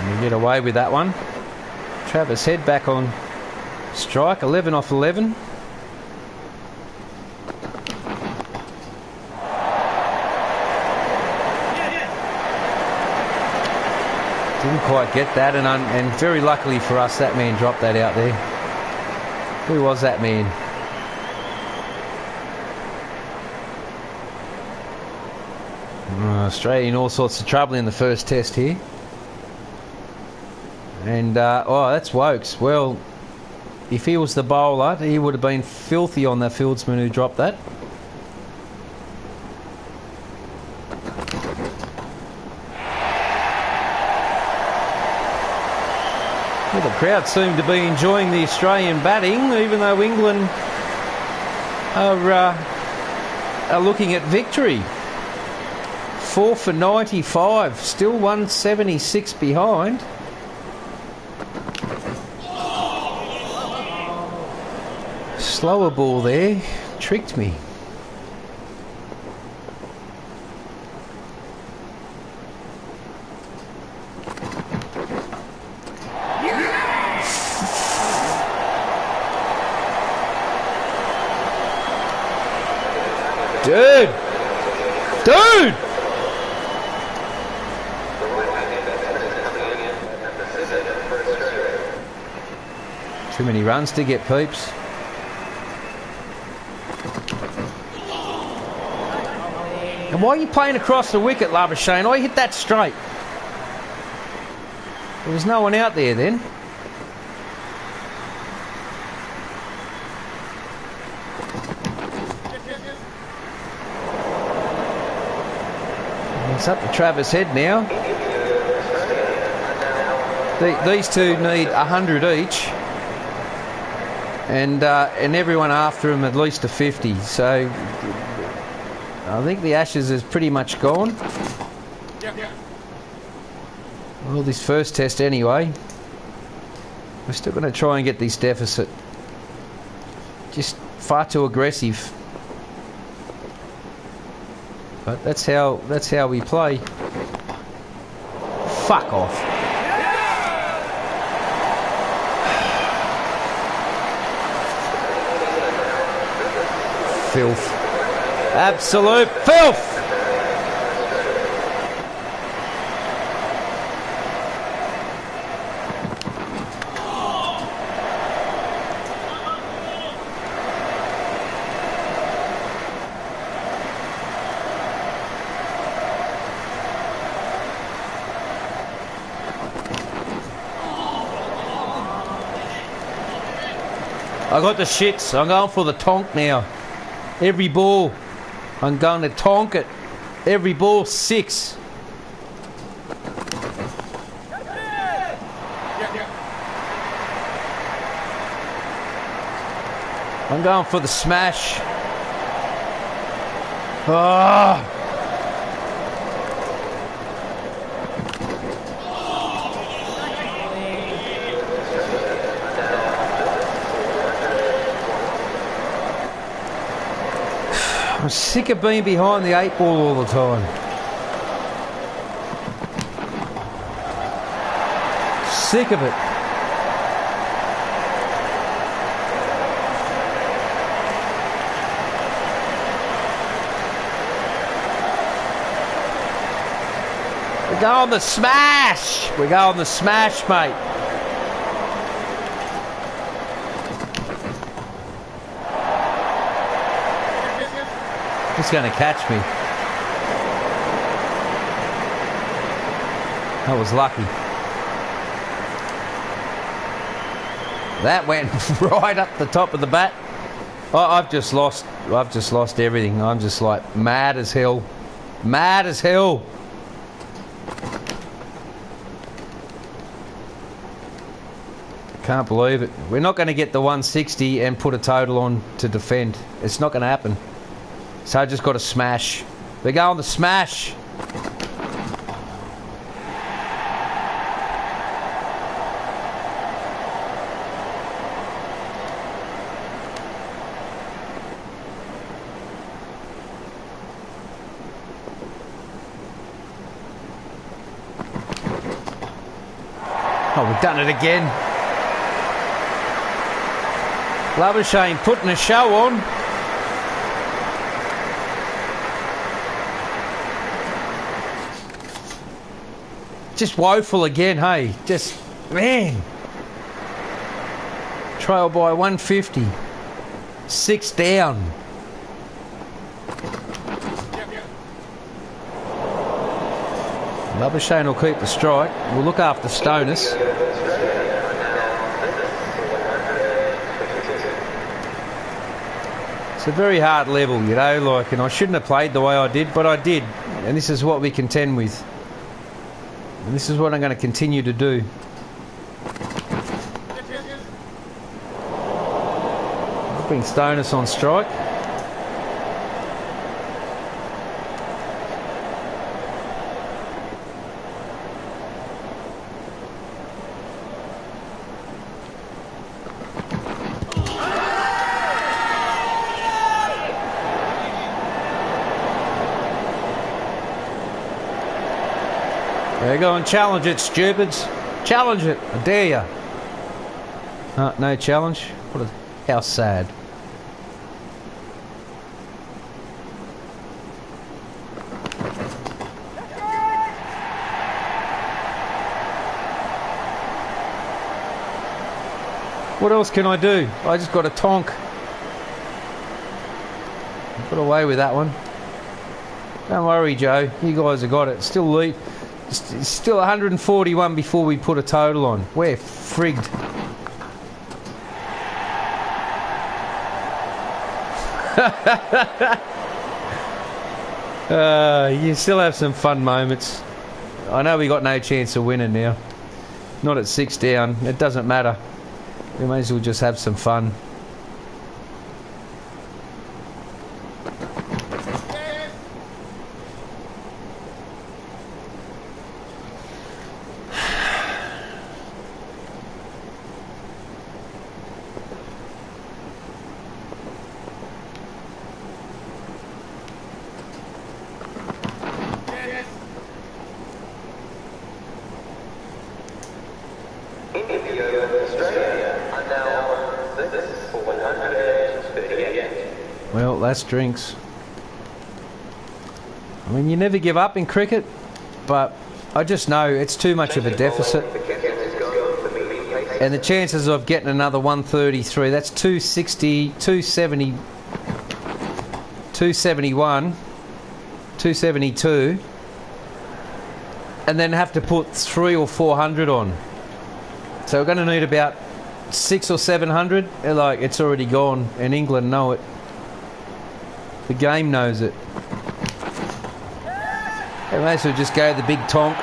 Speaker 1: And we get away with that one. Travis Head back on Strike, 11 off 11. Didn't quite get that, and very luckily for us, that man dropped that out there. Who was that man? Australia in all sorts of trouble in the first test here. And, oh, that's Wokes. Well, if he was the bowler, he would have been filthy on the fieldsman who dropped that. Well, the crowd seem to be enjoying the Australian batting, even though England are looking at victory. 4 for 95, still 176 behind. Slower ball there, tricked me. Dude! Dude! Too many runs to get, peeps. And why are you playing across the wicket, Labuschagne? I hit that straight. There was no one out there then. It's up to Travis Head now. These two need 100 each, and everyone after them at least a 50. So I think the Ashes is pretty much gone. Well, this first test anyway. We're still going to try and get this deficit. Just far too aggressive. But that's how we play. Fuck off. Filth. Absolute filth. I got the shits. I'm going for the tonk now. Every ball, I'm going to tonk it. Every ball, 6. I'm going for the smash. Oh. I'm sick of being behind the 8 ball all the time. Sick of it. We go on the smash. We go on the smash, mate. He's going to catch me. That was lucky. That went right up the top of the bat. Oh, I've just lost everything. I'm just like mad as hell. Mad as hell. Can't believe it. We're not going to get the 160 and put a total on to defend. It's not going to happen. So I just got to smash. They go on the smash. Oh, we've done it again. Labuschagne putting a show on. Just woeful again, hey. Just, man. Trail by 150. 6 down. Labuschagne will keep the strike. We'll look after Stonus. It's a very hard level, you know, like, and I shouldn't have played the way I did, but I did. And this is what we contend with. And this is what I'm going to continue to do. I'll bring Stonus on strike. There you go and challenge it, stupids. Challenge it. I dare you. No challenge. How sad. What else can I do? I just got a tonk. Got away with that one. Don't worry, Joe. You guys have got it. Still lead. It's still 141 before we put a total on. We're frigged. You still have some fun moments. I know we got no chance of winning now. Not at 6 down. It doesn't matter. We may as well just have some fun. Well, that's drinks. I mean, you never give up in cricket, but I just know it's too much of a deficit. And the chances of getting another 133, that's 260, 270, 271, 272, and then have to put 300 or 400 on. So we're going to need about 600 or 700. Like, it's already gone, and England know it. The game knows it. They may as well just go the big tonk.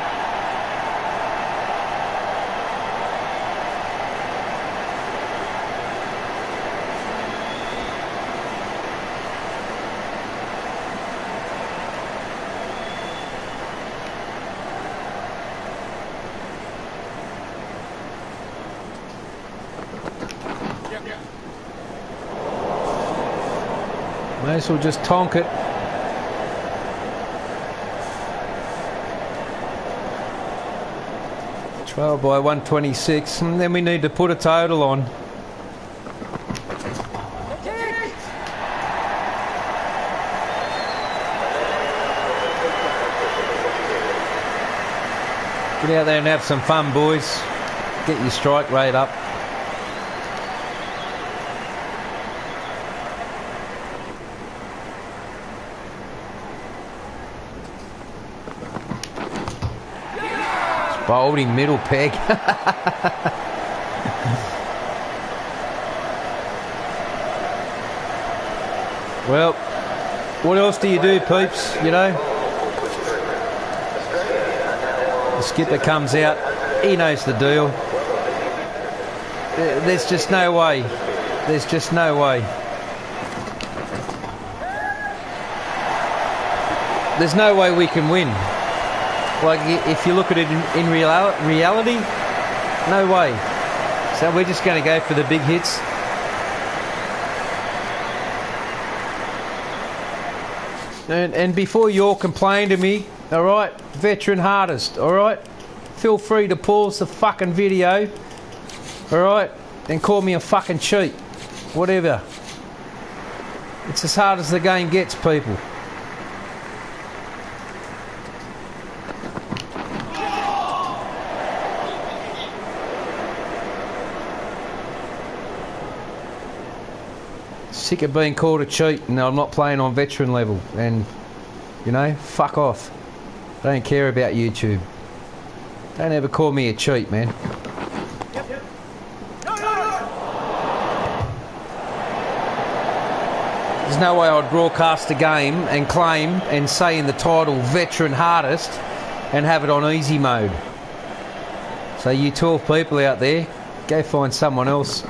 Speaker 1: May as well just tonk it. Trail by 126, and then we need to put a total on. Get out there and have some fun, boys. Get your strike rate up. Bowled him middle peg. Well, what else do you do, peeps? You know, the skipper comes out. He knows the deal. There's just no way. There's just no way. There's no way we can win. Like, if you look at it in reality, no way. So we're just going to go for the big hits. And before you all complain to me, alright, veteran hardest, alright? Feel free to pause the fucking video, alright? And call me a fucking cheat. whatever. It's as hard as the game gets, people. Sick of being called a cheat, and I'm not playing on veteran level, and you know, fuck off. I don't care about YouTube. Don't ever call me a cheat, man. There's no way I'd broadcast a game and claim and say in the title veteran hardest and have it on easy mode. So you 12 people out there, go find someone else.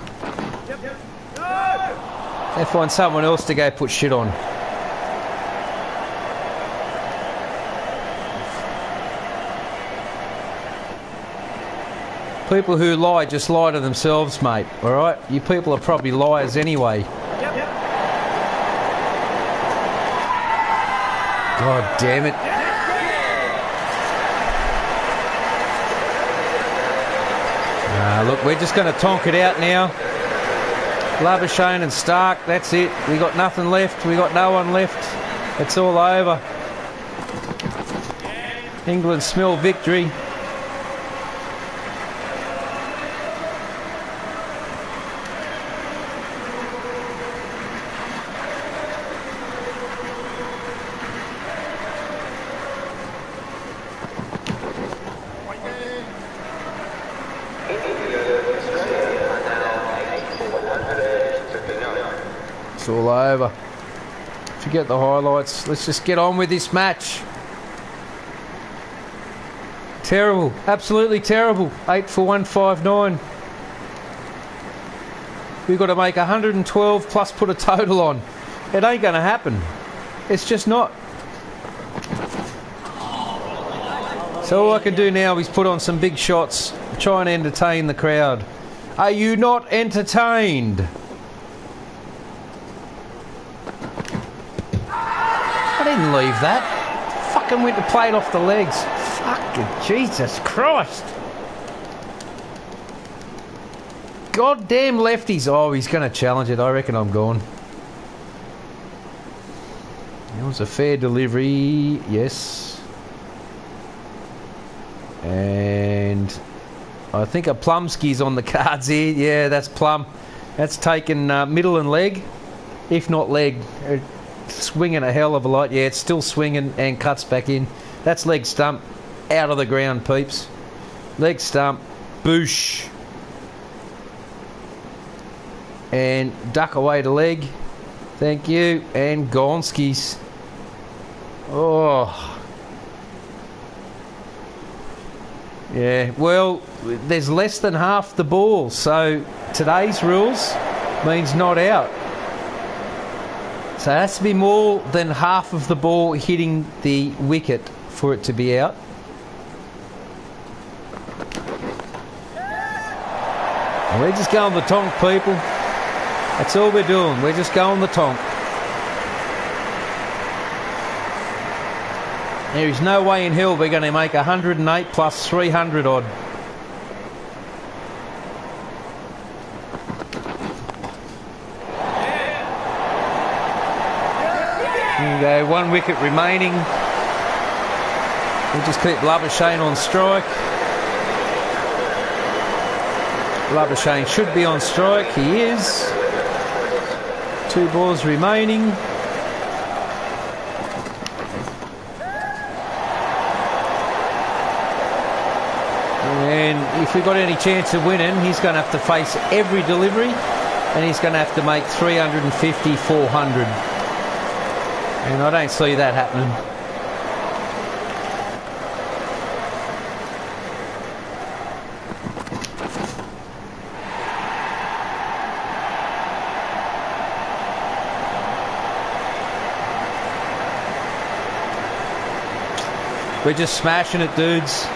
Speaker 1: Go find someone else to go put shit on. People who lie just lie to themselves, mate, alright? You people are probably liars anyway. God damn it. Look, we're just going to tonk it out now. Labuschagne and Stark, that's it. We got nothing left. We got no one left. It's all over. England smell victory. It's all over. Forget the highlights. Let's just get on with this match. Terrible. Absolutely terrible. 8 for 159. We've got to make 112 plus put a total on. It ain't going to happen. It's just not. So all I can do now is put on some big shots, try and entertain the crowd. Are you not entertained? I didn't leave that. Fucking went to play it off the legs. Fucking Jesus Christ. Goddamn lefties. Oh, he's going to challenge it. I reckon I'm gone. It was a fair delivery. Yes. And I think a Plumsky's on the cards here. Yeah, that's Plum. That's taken middle and leg. If not leg. Swinging a hell of a lot. Yeah, it's still swinging and cuts back in. That's leg stump. Out of the ground, peeps. Leg stump. Boosh. And duck away to leg. Thank you. And Gonski's. Oh. Yeah, well, there's less than half the ball. So today's rules means not out. So it has to be more than half of the ball hitting the wicket for it to be out. And we're just going the tonk, people. That's all we're doing. We're just going the tonk. There is no way in hell we're going to make 108 plus 300 odd. There you go, 1 wicket remaining. We'll just keep Labuschagne on strike. Labuschagne should be on strike. He is. 2 balls remaining. And if we've got any chance of winning, he's going to have to face every delivery and he's going to have to make 350, 400. And I don't see that happening. We're just smashing it, dudes.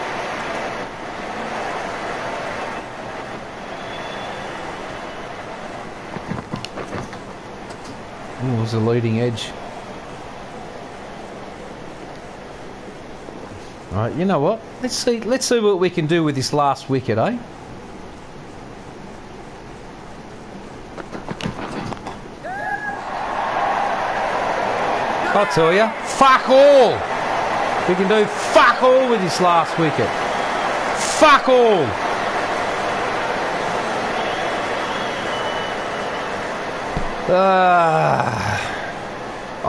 Speaker 1: It was a leading edge. Alright, you know what? Let's see what we can do with this last wicket, eh? I'll tell you, fuck all. We can do fuck all with this last wicket. Fuck all.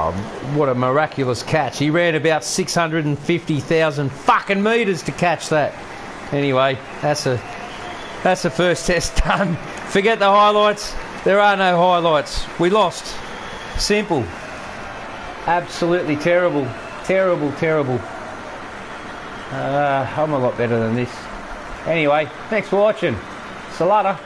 Speaker 1: Oh, what a miraculous catch. He ran about 650,000 fucking metres to catch that. Anyway, that's the first test done. Forget the highlights. There are no highlights. We lost. Simple. Absolutely terrible. Terrible, terrible. I'm a lot better than this. Anyway, thanks for watching. Salada.